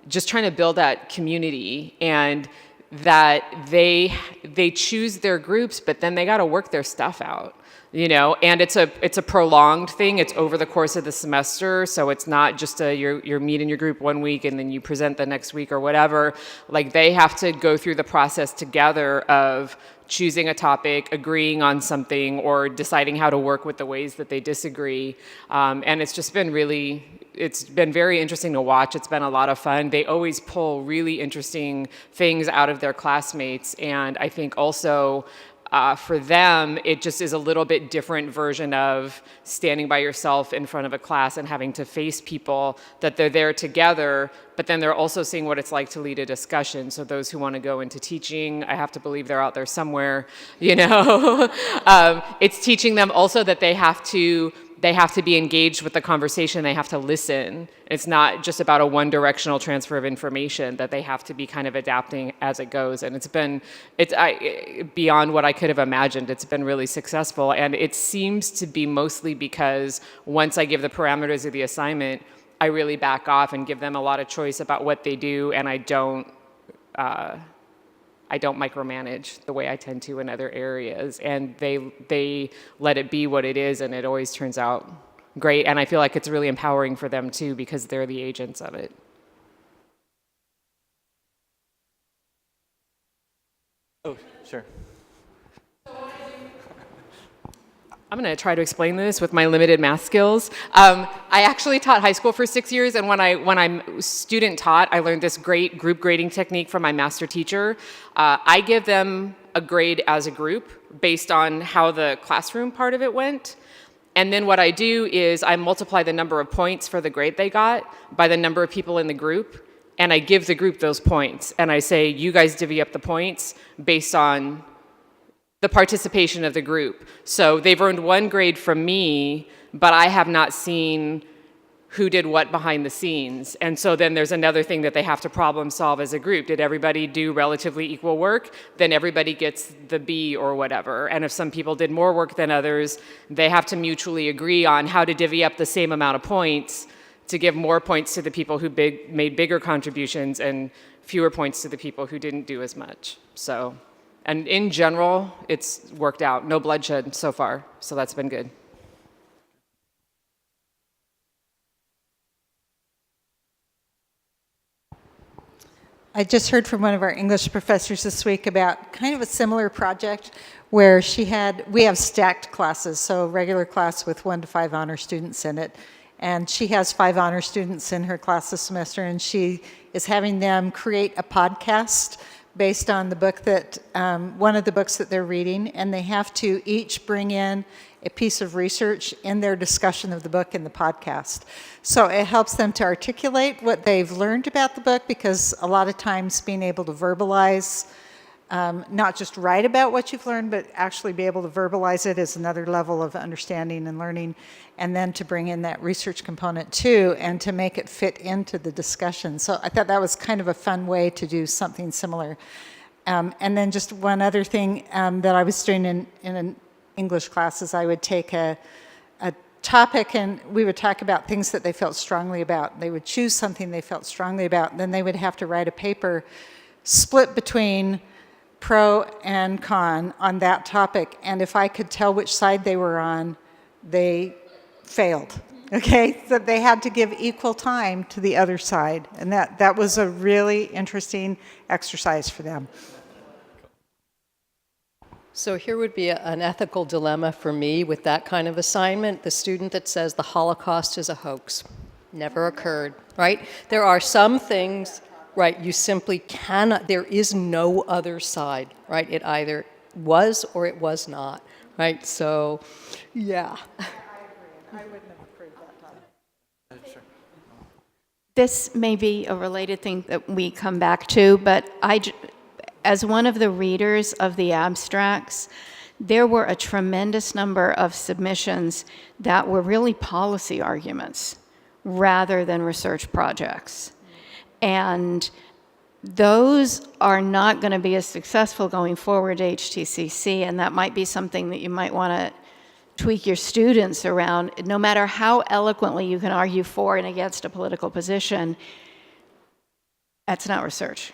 just trying to build that community, and that they choose their groups, but then they got to work their stuff out. You know, and it's a prolonged thing. It's over the course of the semester, so it's not just you're meeting your group 1 week and then you present the next week or whatever. Like, they have to go through the process together of choosing a topic, agreeing on something, or deciding how to work with the ways that they disagree. And it's just been it's been very interesting to watch. It's been a lot of fun. They always pull really interesting things out of their classmates, and I think also for them, it just is a little bit different version of standing by yourself in front of a class and having to face people, that they're there together, but then they're also seeing what it's like to lead a discussion. So those who want to go into teaching, I have to believe they're out there somewhere, you know. It's teaching them also that they have to be engaged with the conversation. They have to listen. It's not just about a one-directional transfer of information, that they have to be kind of adapting as it goes. And it's beyond what I could have imagined. It's been really successful. And it seems to be mostly because once I give the parameters of the assignment, I really back off and give them a lot of choice about what they do, and I don't micromanage the way I tend to in other areas, and they let it be what it is, and it always turns out great. And I feel like it's really empowering for them too, because they're the agents of it. Oh, sure. I'm going to try to explain this with my limited math skills. I actually taught high school for 6 years, and when I'm student taught, I learned this great group grading technique from my master teacher. I give them a grade as a group based on how the classroom part of it went. And then what I do is I multiply the number of points for the grade they got by the number of people in the group, and I give the group those points. And I say, you guys divvy up the points based on the participation of the group. So they've earned 1 grade from me, but I have not seen who did what behind the scenes. And so then there's another thing that they have to problem solve as a group. Did everybody do relatively equal work? Then everybody gets the B or whatever. And if some people did more work than others, they have to mutually agree on how to divvy up the same amount of points to give more points to the people who made bigger contributions and fewer points to the people who didn't do as much. So, and in general, it's worked out. No bloodshed so far, so that's been good. I just heard from one of our English professors this week about kind of a similar project where we have stacked classes, so a regular class with 1 to 5 honor students in it. And she has 5 honor students in her class this semester, and she is having them create a podcast based on the book that, one of the books that they're reading, and they have to each bring in a piece of research in their discussion of the book in the podcast. So it helps them to articulate what they've learned about the book, because a lot of times being able to verbalize, not just write about what you've learned, but actually be able to verbalize it is another level of understanding and learning, and then to bring in that research component too, and to make it fit into the discussion. So I thought that was kind of a fun way to do something similar. And then just one other thing that I was doing in an English class is I would take a topic and we would talk about things that they felt strongly about. They would choose something they felt strongly about, and then they would have to write a paper split between pro and con on that topic. And if I could tell which side they were on, they failed. Okay, so they had to give equal time to the other side, and that was a really interesting exercise for them. So here would be an ethical dilemma for me with that kind of assignment. The student that says the Holocaust is a hoax, never occurred, right? There are some things, right, you simply cannot, there is no other side, right? It either was or it was not, right? So, yeah. I agree. I wouldn't have approved that topic. This may be a related thing that we come back to, but as one of the readers of the abstracts, there were a tremendous number of submissions that were really policy arguments rather than research projects. And those are not going to be as successful going forward at HTCC, and that might be something that you might want to tweak your students around. No matter how eloquently you can argue for and against a political position, that's not research.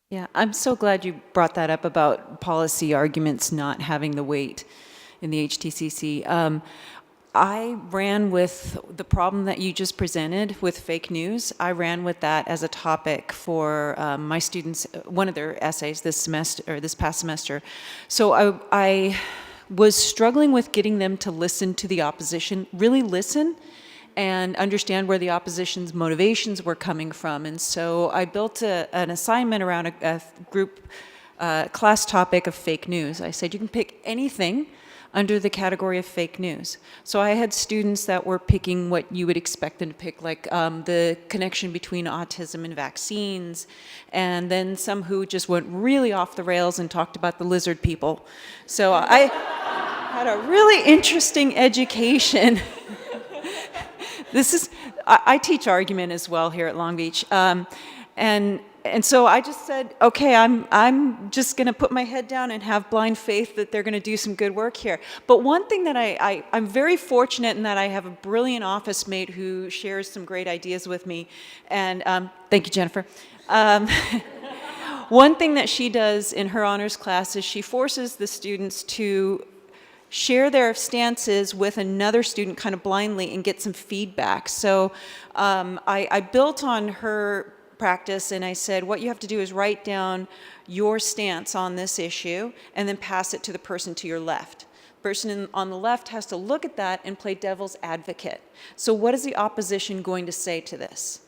Yeah, I'm so glad you brought that up about policy arguments not having the weight in the HTCC. I ran with the problem that you just presented with fake news. I ran with that as a topic for my students, one of their essays this semester, or this past semester. So I was struggling with getting them to listen to the opposition, really listen, and understand where the opposition's motivations were coming from. And so I built an assignment around a group class topic of fake news. I said you can pick anything under the category of fake news. So I had students that were picking what you would expect them to pick, like the connection between autism and vaccines, and then some who just went really off the rails and talked about the lizard people. So I had a really interesting education. I teach argument as well here at Long Beach. And so I just said, okay, I'm just going to put my head down and have blind faith that they're going to do some good work here. But one thing that I'm very fortunate in that I have a brilliant office mate who shares some great ideas with me. And thank you, Jennifer. One thing that she does in her honors class is she forces the students to share their stances with another student kind of blindly and get some feedback. So I built on her practice and I said, what you have to do is write down your stance on this issue and then pass it to the person to your left. The person on the left has to look at that and play devil's advocate. So what is the opposition going to say to this?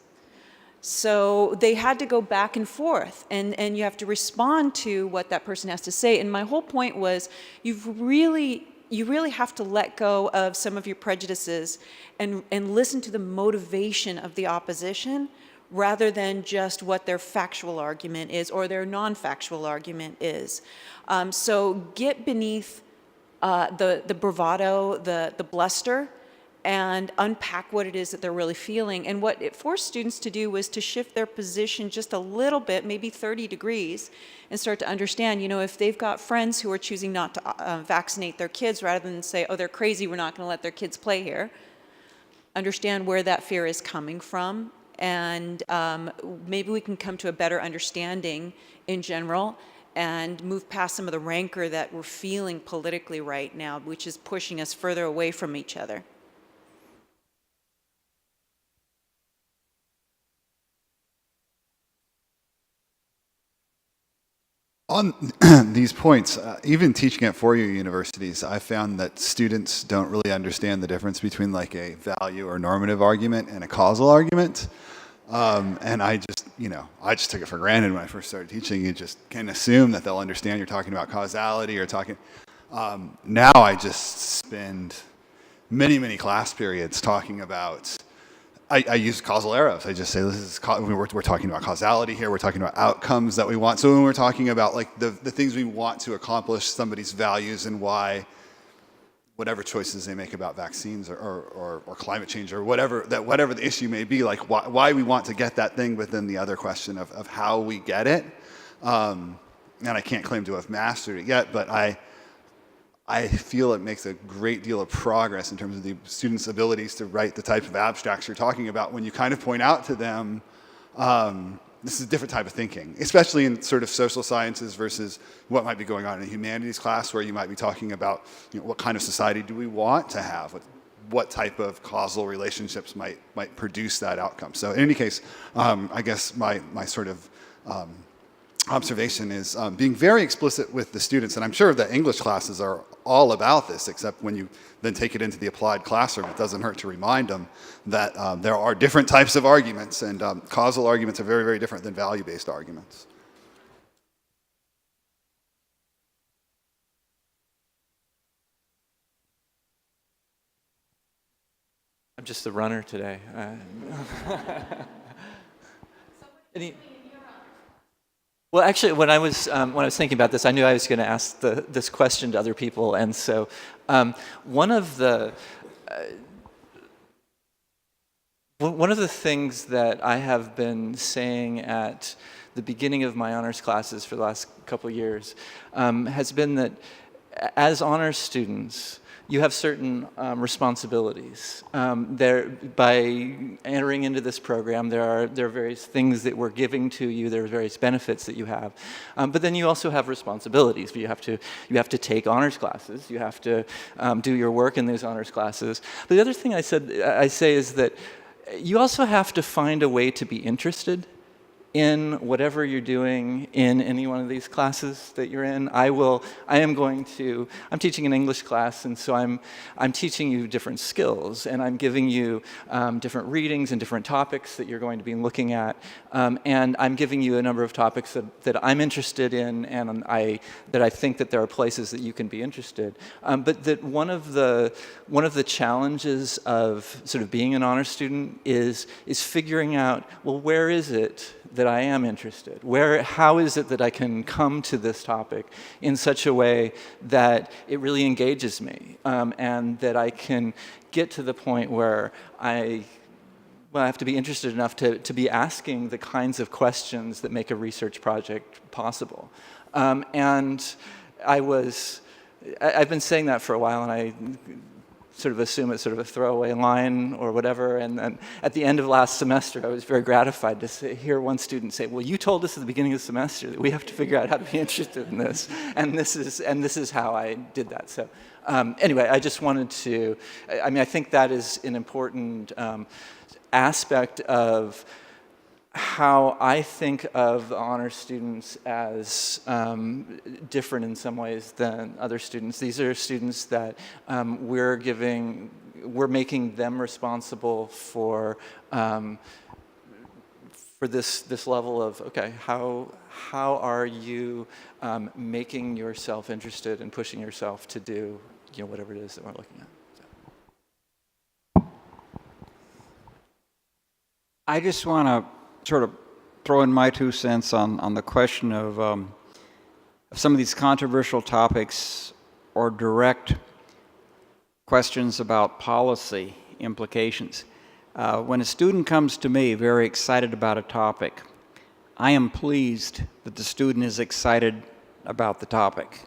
So they had to go back and forth, and you have to respond to what that person has to say. And my whole point was, you really have to let go of some of your prejudices and listen to the motivation of the opposition rather than just what their factual argument is or their non-factual argument is. So get beneath the bravado, the bluster, and unpack what it is that they're really feeling. And what it forced students to do was to shift their position just a little bit, maybe 30 degrees, and start to understand, you know, if they've got friends who are choosing not to vaccinate their kids rather than say, oh, they're crazy, we're not going to let their kids play here, understand where that fear is coming from, and maybe we can come to a better understanding in general and move past some of the rancor that we're feeling politically right now, which is pushing us further away from each other. On these points, even teaching at four-year universities, I found that students don't really understand the difference between like a value or normative argument and a causal argument. And I just took it for granted when I first started teaching. You just can assume that they'll understand you're talking about causality or talking. Now I just spend many class periods talking about. I use causal arrows. I just say we're talking about causality here. We're talking about outcomes that we want. So when we're talking about like the things we want to accomplish, somebody's values and why, whatever choices they make about vaccines or climate change or whatever the issue may be, like why we want to get that thing, but then the other question of how we get it. And I can't claim to have mastered it yet, but I feel it makes a great deal of progress in terms of the students' abilities to write the type of abstracts you're talking about when you kind of point out to them, this is a different type of thinking, especially in sort of social sciences versus what might be going on in a humanities class where you might be talking about, you know, what kind of society do we want to have? What type of causal relationships might produce that outcome? So in any case, I guess my sort of observation is being very explicit with the students, and I'm sure that English classes are all about this, except when you then take it into the applied classroom, it doesn't hurt to remind them that there are different types of arguments, and causal arguments are very different than value-based arguments. I'm just the runner today. Well, actually, when I was thinking about this, I knew I was going to ask this question to other people, and so one of the things that I have been saying at the beginning of my honors classes for the last couple of years has been that as honors students, you have certain responsibilities. By entering into this program, there are various things that we're giving to you. There are various benefits that you have, but then you also have responsibilities. You have to take honors classes. You have to do your work in those honors classes. But the other thing I say is that you also have to find a way to be interested in whatever you're doing in any one of these classes that you're in. I'm teaching an English class, and so I'm teaching you different skills, and I'm giving you different readings and different topics that you're going to be looking at, and I'm giving you a number of topics that I'm interested in, and that I think that there are places that you can be interested. But that one of the challenges of sort of being an honor student is figuring out, well, where is it that I am interested? How is it that I can come to this topic in such a way that it really engages me, and that I can get to the point where I have to be interested enough to be asking the kinds of questions that make a research project possible. And I've been saying that for a while, and I sort of assume it's sort of a throwaway line or whatever. And then at the end of last semester, I was very gratified to hear one student say, well, you told us at the beginning of the semester that we have to figure out how to be interested in this. And this is how I did that. So anyway, I just wanted to, I think that is an important aspect of how I think of the honors students as different in some ways than other students. These are students that we're making them responsible for this level of, okay, how are you making yourself interested and pushing yourself to do, you know, whatever it is that we're looking at. I just want to sort of throw in my 2 cents on the question of some of these controversial topics or direct questions about policy implications. When a student comes to me very excited about a topic, I am pleased that the student is excited about the topic.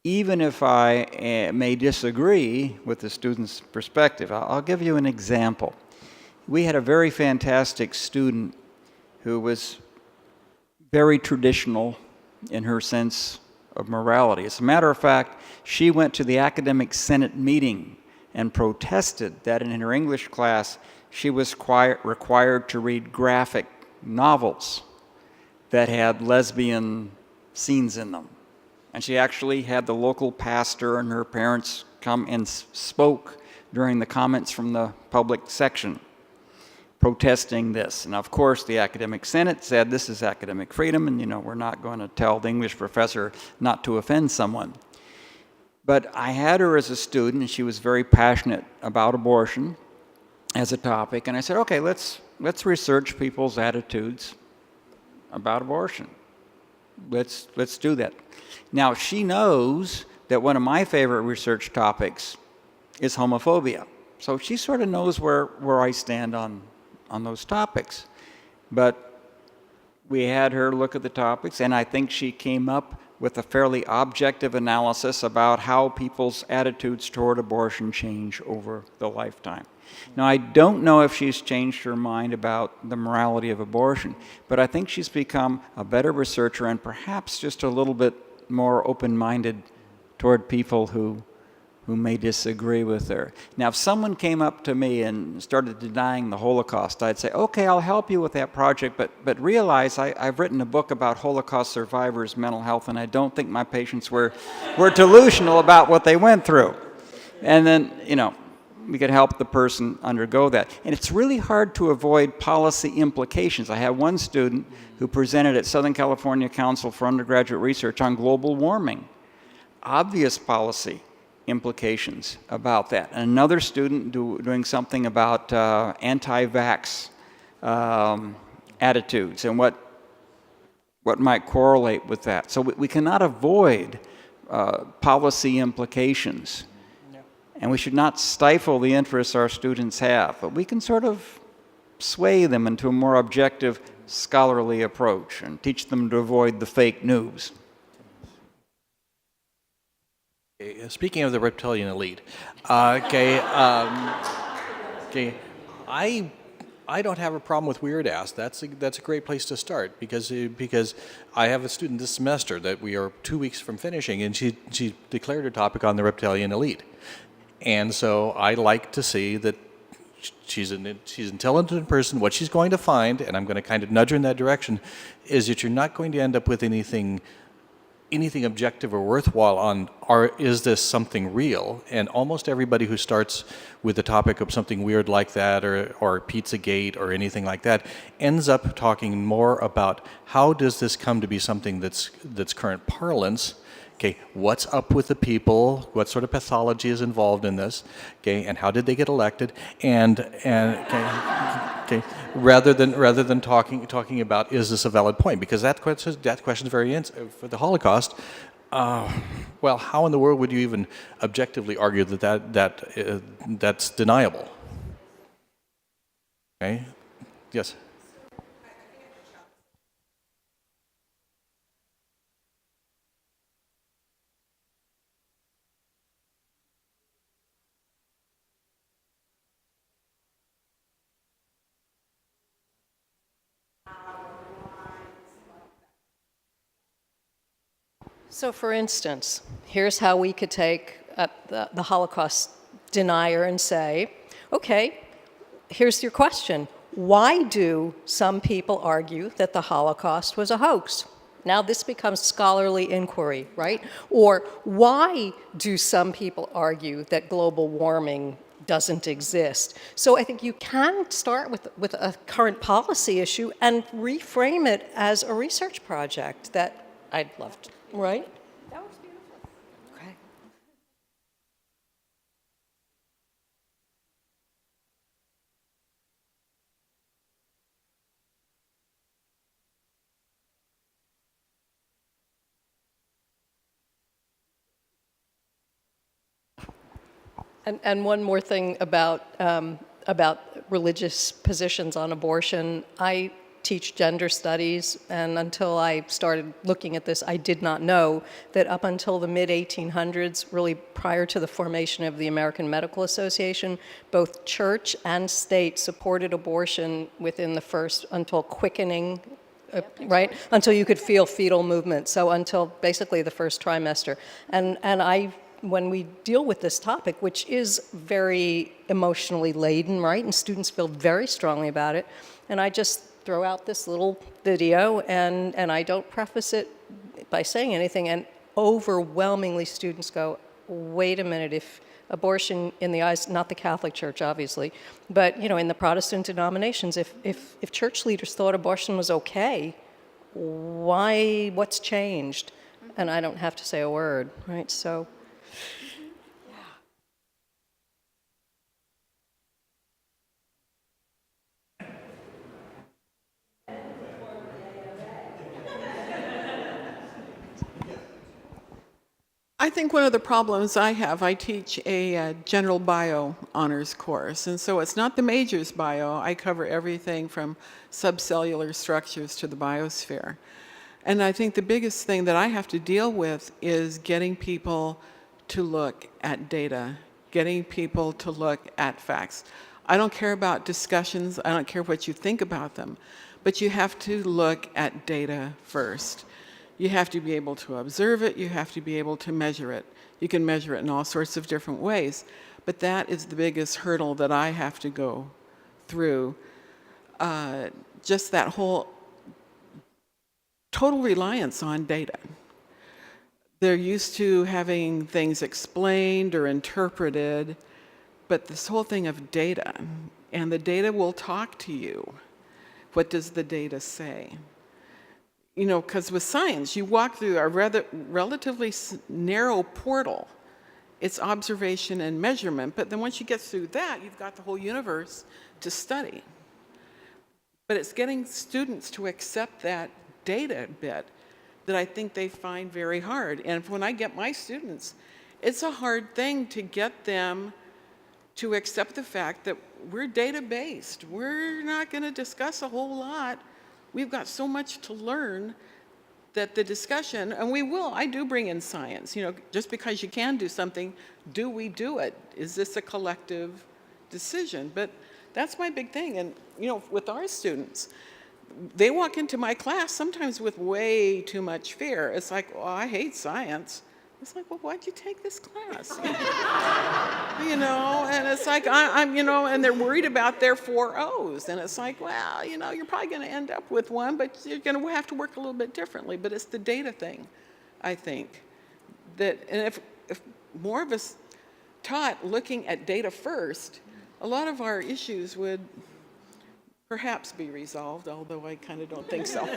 Even if I may disagree with the student's perspective. I'll give you an example. We had a very fantastic student who was very traditional in her sense of morality. As a matter of fact, she went to the Academic Senate meeting and protested that in her English class she was required to read graphic novels that had lesbian scenes in them. And she actually had the local pastor and her parents come and spoke during the comments from the public section, protesting this. And of course, the Academic Senate said this is academic freedom, and we're not going to tell the English professor not to offend someone. But I had her as a student, and she was very passionate about abortion as a topic. And I said, okay, let's research people's attitudes about abortion. Let's do that. Now, she knows that one of my favorite research topics is homophobia. So she sort of knows where I stand on those topics. But we had her look at the topics, and I think she came up with a fairly objective analysis about how people's attitudes toward abortion change over the lifetime. Now, I don't know if she's changed her mind about the morality of abortion, but I think she's become a better researcher and perhaps just a little bit more open-minded toward people who may disagree with her. Now, if someone came up to me and started denying the Holocaust, I'd say, okay, I'll help you with that project, but realize I've written a book about Holocaust survivors' mental health, and I don't think my patients were delusional about what they went through. And then, we could help the person undergo that. And it's really hard to avoid policy implications. I had one student who presented at Southern California Council for Undergraduate Research on global warming. Obvious policy implications about that. And another student doing something about anti-vax attitudes and what might correlate with that. So we cannot avoid policy implications. And we should not stifle the interests our students have, but we can sort of sway them into a more objective, scholarly approach and teach them to avoid the fake news. Speaking of the reptilian elite, I don't have a problem with Weird Ass. That's a great place to start because I have a student this semester that we are 2 weeks from finishing, and she declared her topic on the reptilian elite. And so I like to see that she's an intelligent person. What she's going to find, and I'm going to kind of nudge her in that direction, is that you're not going to end up with anything objective or worthwhile on, is this something real? And almost everybody who starts with the topic of something weird like that or Pizzagate or anything like that ends up talking more about how does this come to be something that's current parlance. Okay, what's up with the people? What sort of pathology is involved in this? Okay, and how did they get elected? And okay, rather than talking about is this a valid point? Because that question is very for the Holocaust. Well, how in the world would you even objectively argue that's deniable? Okay, yes. So for instance, here's how we could take the Holocaust denier and say, okay, here's your question. Why do some people argue that the Holocaust was a hoax? Now this becomes scholarly inquiry, right? Or why do some people argue that global warming doesn't exist? So I think you can start with a current policy issue and reframe it as a research project that I'd love to. Right? That was beautiful. Okay. And one more thing about religious positions on abortion. I teach gender studies, and until I started looking at this, I did not know that up until the mid-1800s, really prior to the formation of the American Medical Association, both church and state supported abortion within the first, until quickening, right? Until you could feel fetal movement, so until basically the first trimester. And when we deal with this topic, which is very emotionally laden, right, and students feel very strongly about it, and I just throw out this little video, and I don't preface it by saying anything, and overwhelmingly students go, wait a minute, if abortion in the eyes, not the Catholic Church, obviously, but, you know, in the Protestant denominations, if church leaders thought abortion was okay, what's changed? And I don't have to say a word, right, so. I think one of the problems I have, I teach a general bio honors course, and so it's not the majors bio. I cover everything from subcellular structures to the biosphere. And I think the biggest thing that I have to deal with is getting people to look at data, getting people to look at facts. I don't care about discussions, I don't care what you think about them, but you have to look at data first. You have to be able to observe it, you have to be able to measure it. You can measure it in all sorts of different ways, but that is the biggest hurdle that I have to go through. Just that whole total reliance on data. They're used to having things explained or interpreted, but this whole thing of data, and the data will talk to you. What does the data say? You know, because with science, you walk through a relatively narrow portal. It's observation and measurement, but then once you get through that, you've got the whole universe to study. But it's getting students to accept that data bit that I think they find very hard. And when I get my students, it's a hard thing to get them to accept the fact that we're data-based. We're not going to discuss a whole lot. We've got so much to learn that the discussion, and we will, I do bring in science, you know, just because you can do something, do we do it? Is this a collective decision? But that's my big thing. And, you know, with our students, they walk into my class sometimes with way too much fear. It's like, oh, I hate science. It's like, well, why'd you take this class? You know, and it's like, I'm, you know, and they're worried about their 4 O's. And it's like, well, you know, you're probably going to end up with one, but you're going to have to work a little bit differently. But it's the data thing, I think. That, and if more of us taught looking at data first, a lot of our issues would perhaps be resolved, although I kind of don't think so.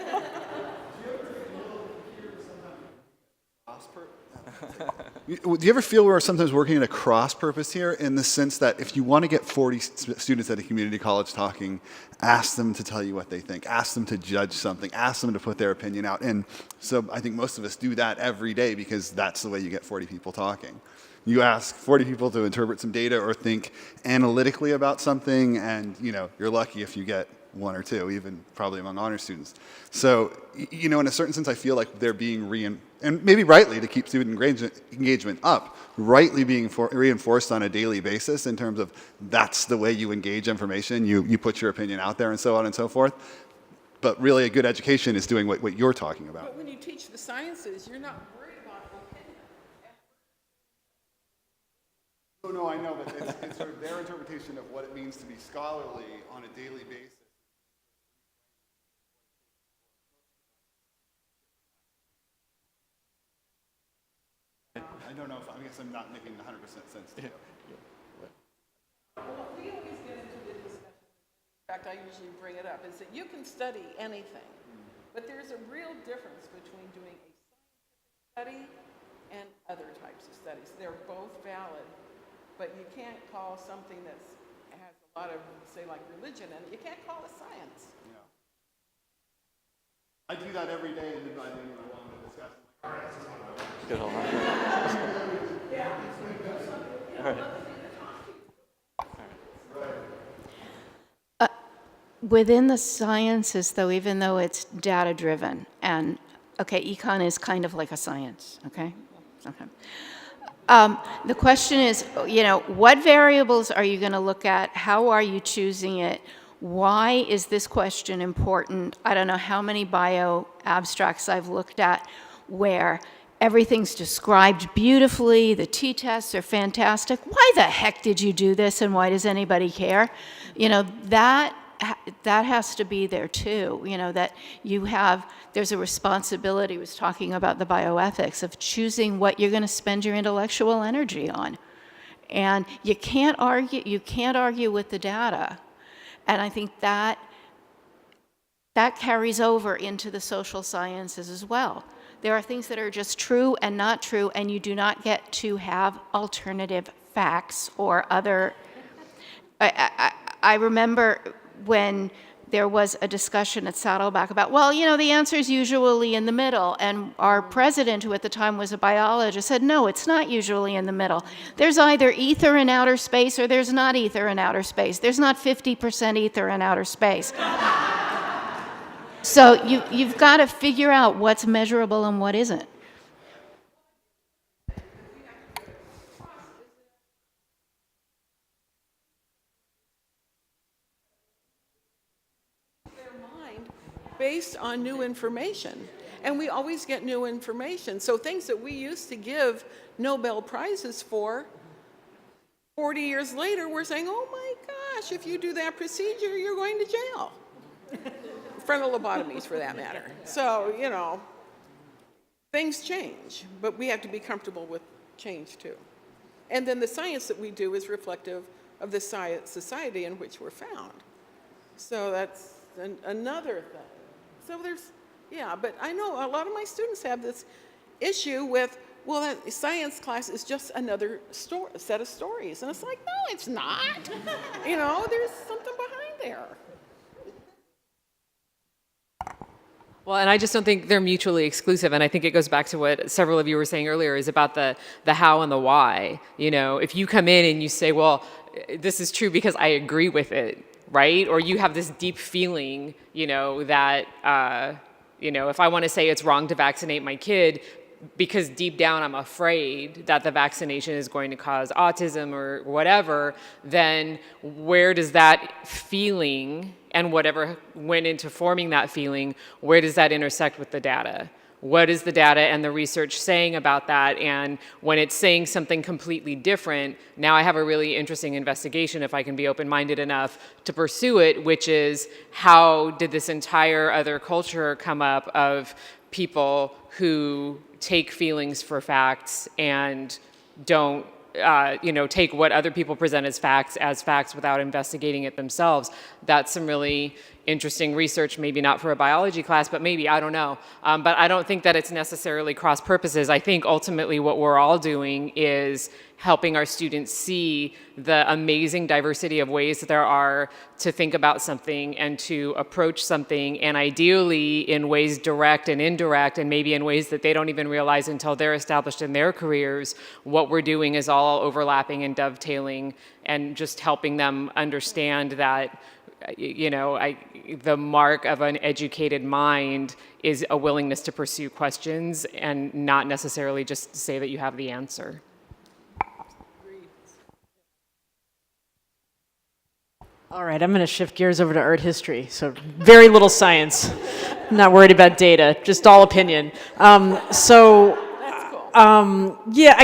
Do you ever feel we're sometimes working at a cross purpose here, in the sense that if you want to get 40 students at a community college talking, ask them to tell you what they think, ask them to judge something, ask them to put their opinion out. And so I think most of us do that every day because that's the way you get 40 people talking. You ask 40 people to interpret some data or think analytically about something, and you know, you're lucky if you get 1 or 2, even probably among honor students. So, you know, in a certain sense, I feel like they're being and maybe rightly, to keep student engagement up, rightly being reinforced on a daily basis in terms of that's the way you engage information, you put your opinion out there and so on and so forth. But really a good education is doing what you're talking about. But when you teach the sciences, you're not worried about opinion. Oh, no, I know, but it's sort of their interpretation of what it means to be scholarly on a daily basis. I don't know if, I guess I'm not making 100% sense to you. Well, we always get into the discussion. In fact, I usually bring it up, is that you can study anything, but there's a real difference between doing a scientific study and other types of studies. They're both valid, but you can't call something that has a lot of, say, like religion in it, you can't call it science. Yeah. I do that every day in the evening when I want to discuss. Good, hold on. All right. Within the sciences, though, even though it's data-driven, and, okay, econ is kind of like a science, okay? Okay. The question is, what variables are you going to look at? How are you choosing it? Why is this question important? I don't know how many bio abstracts I've looked at where everything's described beautifully, the t-tests are fantastic. Why the heck did you do this, and why does anybody care? That has to be there too, that there's a responsibility. I was talking about the bioethics of choosing what you're going to spend your intellectual energy on. And you can't argue with the data. And I think that carries over into the social sciences as well. There are things that are just true and not true, and you do not get to have alternative facts or other. I remember when there was a discussion at Saddleback about, the answer is usually in the middle. And our president, who at the time was a biologist, said, no, it's not usually in the middle. There's either ether in outer space or there's not ether in outer space. There's not 50% ether in outer space. So you've got to figure out what's measurable and what isn't. Based on new information. And we always get new information. So things that we used to give Nobel Prizes for, 40 years later, we're saying, oh my gosh, if you do that procedure, you're going to jail. Frontal lobotomies, for that matter. So, things change, but we have to be comfortable with change too. And then the science that we do is reflective of the society in which we're found. So that's another thing. So but I know a lot of my students have this issue with, that science class is just another set of stories. And it's like, no, it's not. There's something behind there. Well, and I just don't think they're mutually exclusive. And I think it goes back to what several of you were saying earlier, is about the how and the why. If you come in and you say, well, this is true because I agree with it, right? Or you have this deep feeling, that, if I want to say it's wrong to vaccinate my kid because deep down I'm afraid that the vaccination is going to cause autism or whatever, then where does that feeling and whatever went into forming that feeling, where does that intersect with the data? What is the data and the research saying about that? And when it's saying something completely different, now I have a really interesting investigation, if I can be open-minded enough to pursue it, which is, how did this entire other culture come up of people who take feelings for facts and don't take what other people present as facts without investigating it themselves? That's some really interesting research, maybe not for a biology class, but maybe, I don't know. But I don't think that it's necessarily cross purposes. I think ultimately what we're all doing is helping our students see the amazing diversity of ways that there are to think about something and to approach something, and ideally in ways direct and indirect, and maybe in ways that they don't even realize until they're established in their careers. What we're doing is all overlapping and dovetailing, and just helping them understand that the mark of an educated mind is a willingness to pursue questions and not necessarily just say that you have the answer. All right, I'm going to shift gears over to art history. So very little science. I'm not worried about data, just all opinion. I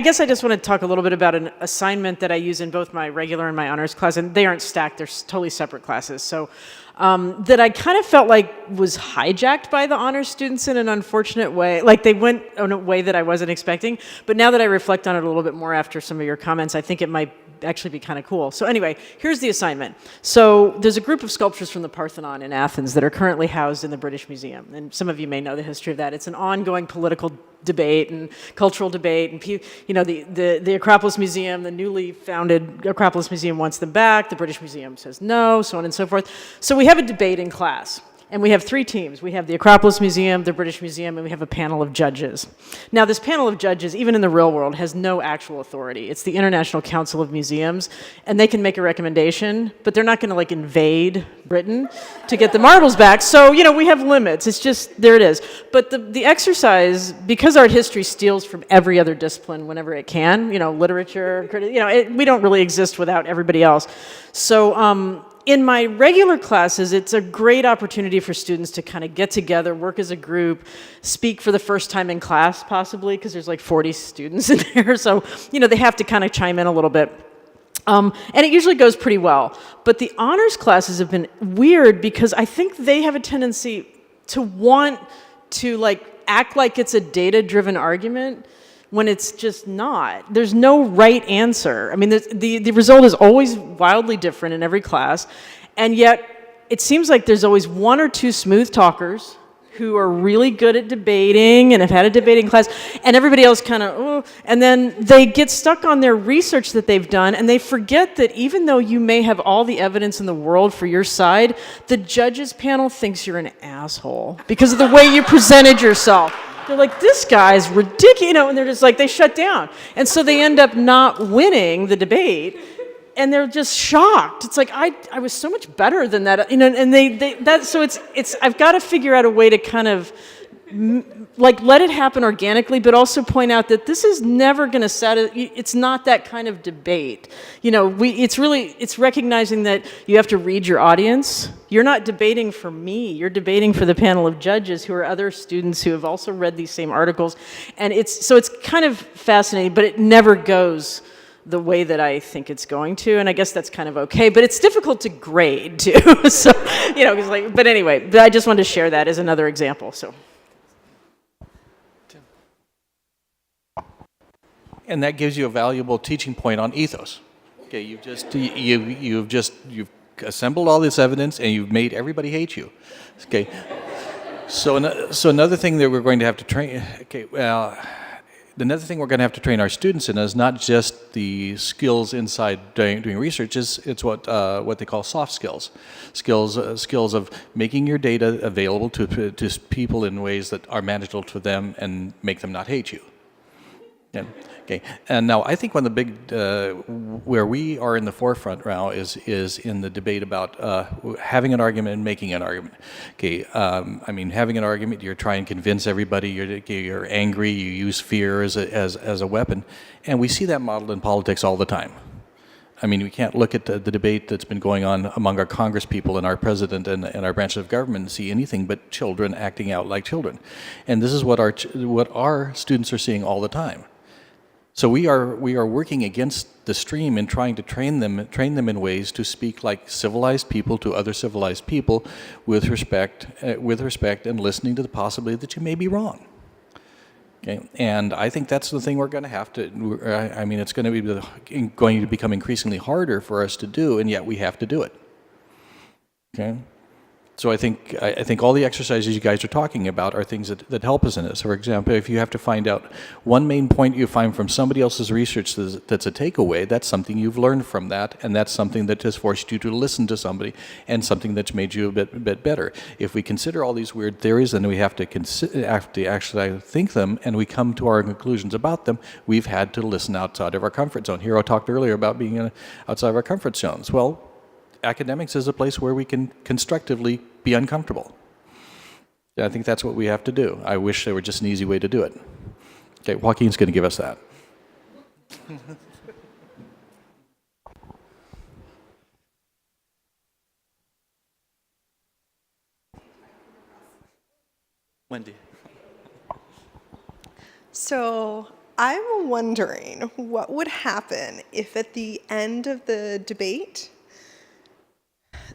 guess I just want to talk a little bit about an assignment that I use in both my regular and my honors class, and they aren't stacked, they're totally separate classes. So that I kind of felt like was hijacked by the honors students in an unfortunate way. Like they went in a way that I wasn't expecting, but now that I reflect on it a little bit more after some of your comments, I think it might actually be kind of cool. So anyway, here's the assignment. So there's a group of sculptures from the Parthenon in Athens that are currently housed in the British Museum. And some of you may know the history of that. It's an ongoing political debate and cultural debate. And the Acropolis Museum, the newly founded Acropolis Museum, wants them back. The British Museum says no, so on and so forth. So we have a debate in class. And we have 3 teams. We have the Acropolis Museum, the British Museum, and we have a panel of judges. Now, this panel of judges, even in the real world, has no actual authority. It's the International Council of Museums, and they can make a recommendation, but they're not going to like invade Britain to get the marbles back. So, you know, we have limits. It's just, there it is. But the exercise, because art history steals from every other discipline whenever it can, you know, literature, you know, we don't really exist without everybody else. So, in my regular classes, it's a great opportunity for students to kind of get together, work as a group, speak for the first time in class, possibly, because there's like 40 students in there. So, you know, they have to kind of chime in a little bit. And it usually goes pretty well. But the honors classes have been weird because I think they have a tendency to want to like act like it's a data-driven argument when it's just not. There's no right answer. I mean, the result is always wildly different in every class, and yet it seems like there's always 1 or 2 smooth talkers who are really good at debating and have had a debating class, and everybody else kind of, oh, and then they get stuck on their research that they've done, and they forget that even though you may have all the evidence in the world for your side, the judges panel thinks you're an asshole because of the way you presented yourself. They're like, this guy's ridiculous, you know, and they're just like, they shut down. And so they end up not winning the debate, and they're just shocked. It's like, I was so much better than that, you know, and so it's I've got to figure out a way to kind of, like, let it happen organically, but also point out that this is never going to satisfy, it's not that kind of debate. You know, it's recognizing that you have to read your audience. You're not debating for me, you're debating for the panel of judges who are other students who have also read these same articles. And it's kind of fascinating, but it never goes the way that I think it's going to, and I guess that's kind of okay, but it's difficult to grade too. So, you know, it's like, but anyway, I just wanted to share that as another example, so. And that gives you a valuable teaching point on ethos. Okay, you've assembled all this evidence and you've made everybody hate you. Okay, so another thing that we're going to have to train. Okay, well, another thing we're going to have to train our students in is not just the skills inside doing research. It's what they call soft skills, skills of making your data available to people in ways that are manageable to them and make them not hate you. Yeah. Okay, and now I think one of the big, where we are in the forefront now is in the debate about having an argument and making an argument. Okay, I mean, having an argument, you're trying to convince everybody, you're angry, you use fear as a weapon, and we see that modeled in politics all the time. I mean, we can't look at the debate that's been going on among our Congress people and our president and our branches of government and see anything but children acting out like children. And this is what our students are seeing all the time. So we are working against the stream and trying to train them in ways to speak like civilized people to other civilized people with respect and listening to the possibility that you may be wrong. Okay, and I think that's the thing we're going to have to. I mean, it's going to become increasingly harder for us to do, and yet we have to do it. Okay. So I think all the exercises you guys are talking about are things that help us in this. For example, if you have to find out one main point you find from somebody else's research that's a takeaway, that's something you've learned from that, and that's something that has forced you to listen to somebody, and something that's made you a bit better. If we consider all these weird theories, then we have to actually think them, and we come to our conclusions about them. We've had to listen outside of our comfort zone. Hero talked earlier about being outside of our comfort zones. Well, academics is a place where we can constructively be uncomfortable. I think that's what we have to do. I wish there were just an easy way to do it. Okay, Joaquin's going to give us that. Wendy. So I'm wondering what would happen if at the end of the debate,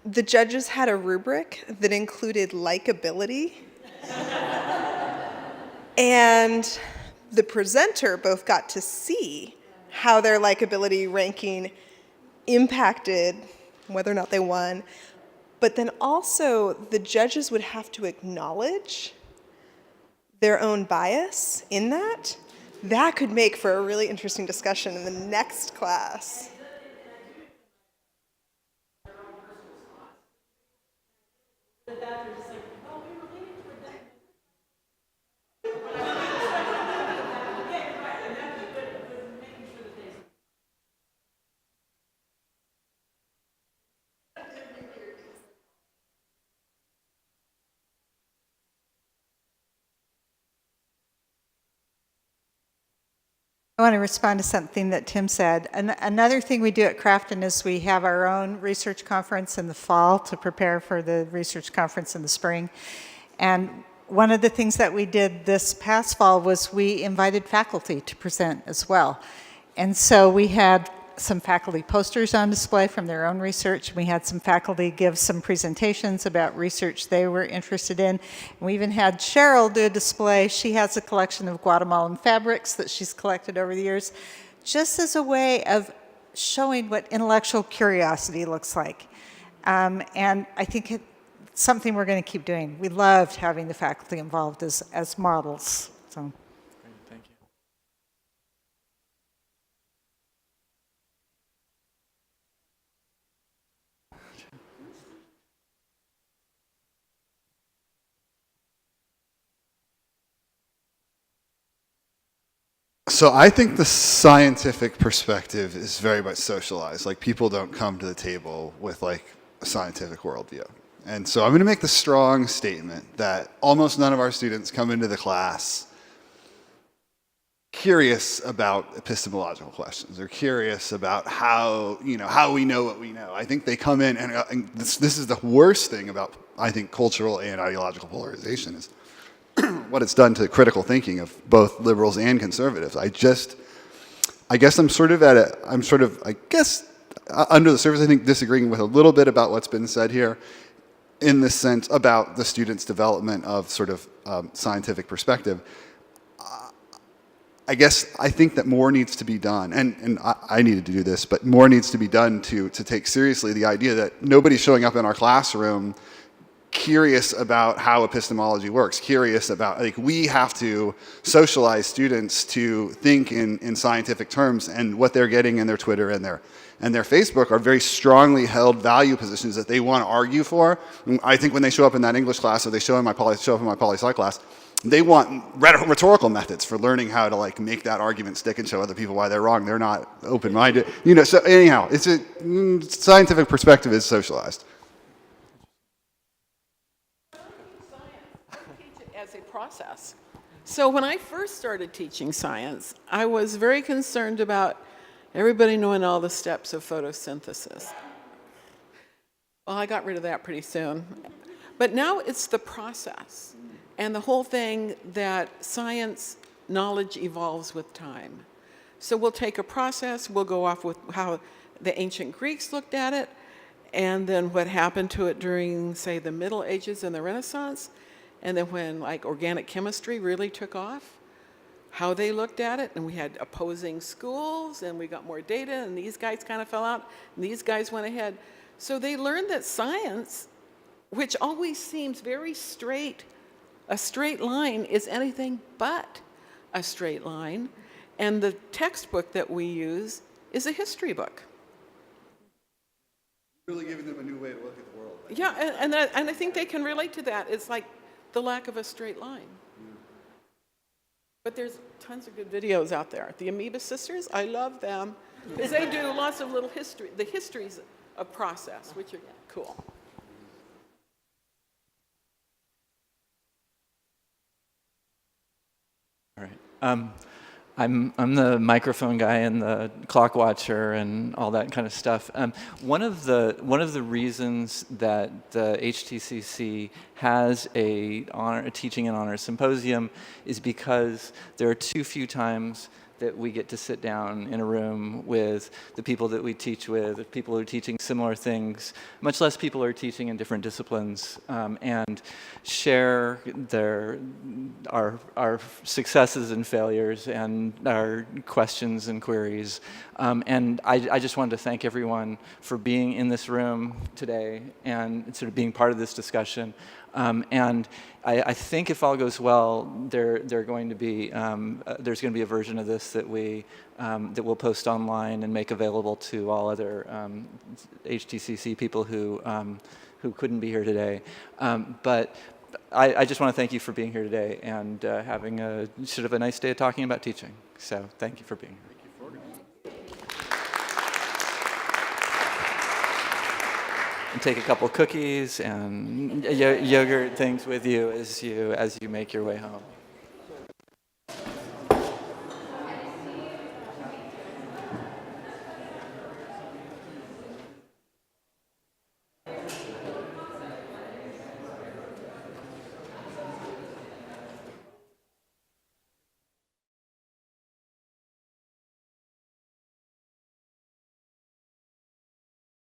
the judges had a rubric that included likability, and the presenter both got to see how their likability ranking impacted whether or not they won, but then also the judges would have to acknowledge their own bias in that. That could make for a really interesting discussion in the next class. I want to respond to something that Tim said. Another thing we do at Crafton is we have our own research conference in the fall to prepare for the research conference in the spring. And one of the things that we did this past fall was we invited faculty to present as well. And so we had some faculty posters on display from their own research. We had some faculty give some presentations about research they were interested in. We even had Cheryl do a display. She has a collection of Guatemalan fabrics that she's collected over the years, just as a way of showing what intellectual curiosity looks like. And I think it's something we're going to keep doing. We loved having the faculty involved as models. So. Thank you. So I think the scientific perspective is very much socialized. Like, people don't come to the table with like a scientific worldview. And so I'm going to make the strong statement that almost none of our students come into the class curious about epistemological questions or curious about how we know what we know. I think they come in, and this is the worst thing about, I think, cultural and ideological polarization is what it's done to critical thinking of both liberals and conservatives. I guess I'm under the surface, I think, disagreeing with a little bit about what's been said here in this sense about the students' development of sort of scientific perspective. I think that more needs to be done, and I needed to do this, but more needs to be done to take seriously the idea that nobody's showing up in our classroom curious about how epistemology works, curious about, like, we have to socialize students to think in scientific terms, and what they're getting in their Twitter and their Facebook are very strongly held value positions that they want to argue for. I think when they show up in that English class, or they show up in my poli-sci class, they want rhetorical methods for learning how to like make that argument stick and show other people why they're wrong. They're not open-minded. So anyhow, scientific perspective is socialized. As a process. So when I first started teaching science, I was very concerned about everybody knowing all the steps of photosynthesis. Well, I got rid of that pretty soon. But now it's the process and the whole thing that science knowledge evolves with time. So we'll take a process, we'll go off with how the ancient Greeks looked at it, and then what happened to it during, say, the Middle Ages and the Renaissance. And then when like organic chemistry really took off, how they looked at it, and we had opposing schools, and we got more data, and these guys kind of fell out, and these guys went ahead. So they learned that science, which always seems very straight, a straight line is anything but a straight line, and the textbook that we use is a history book. Really giving them a new way to look at the world. Yeah, and I think they can relate to that. It's like the lack of a straight line. But there's tons of good videos out there. The Amoeba Sisters, I love them, because they do lots of little the histories of process, which are cool. All right. I'm the microphone guy and the clock watcher and all that kind of stuff. One of the reasons that the HTCC has a teaching and honors symposium is because there are too few times that we get to sit down in a room with the people that we teach with, people who are teaching similar things, much less people who are teaching in different disciplines, and share our successes and failures and our questions and queries. And I just wanted to thank everyone for being in this room today and sort of being part of this discussion. And I think if all goes well, there's going to be a version of this that we'll post online and make available to all other HTCC people who couldn't be here today. But I just want to thank you for being here today and having a sort of a nice day of talking about teaching. So thank you for being here. And take a couple cookies and yogurt things with you as you make your way home.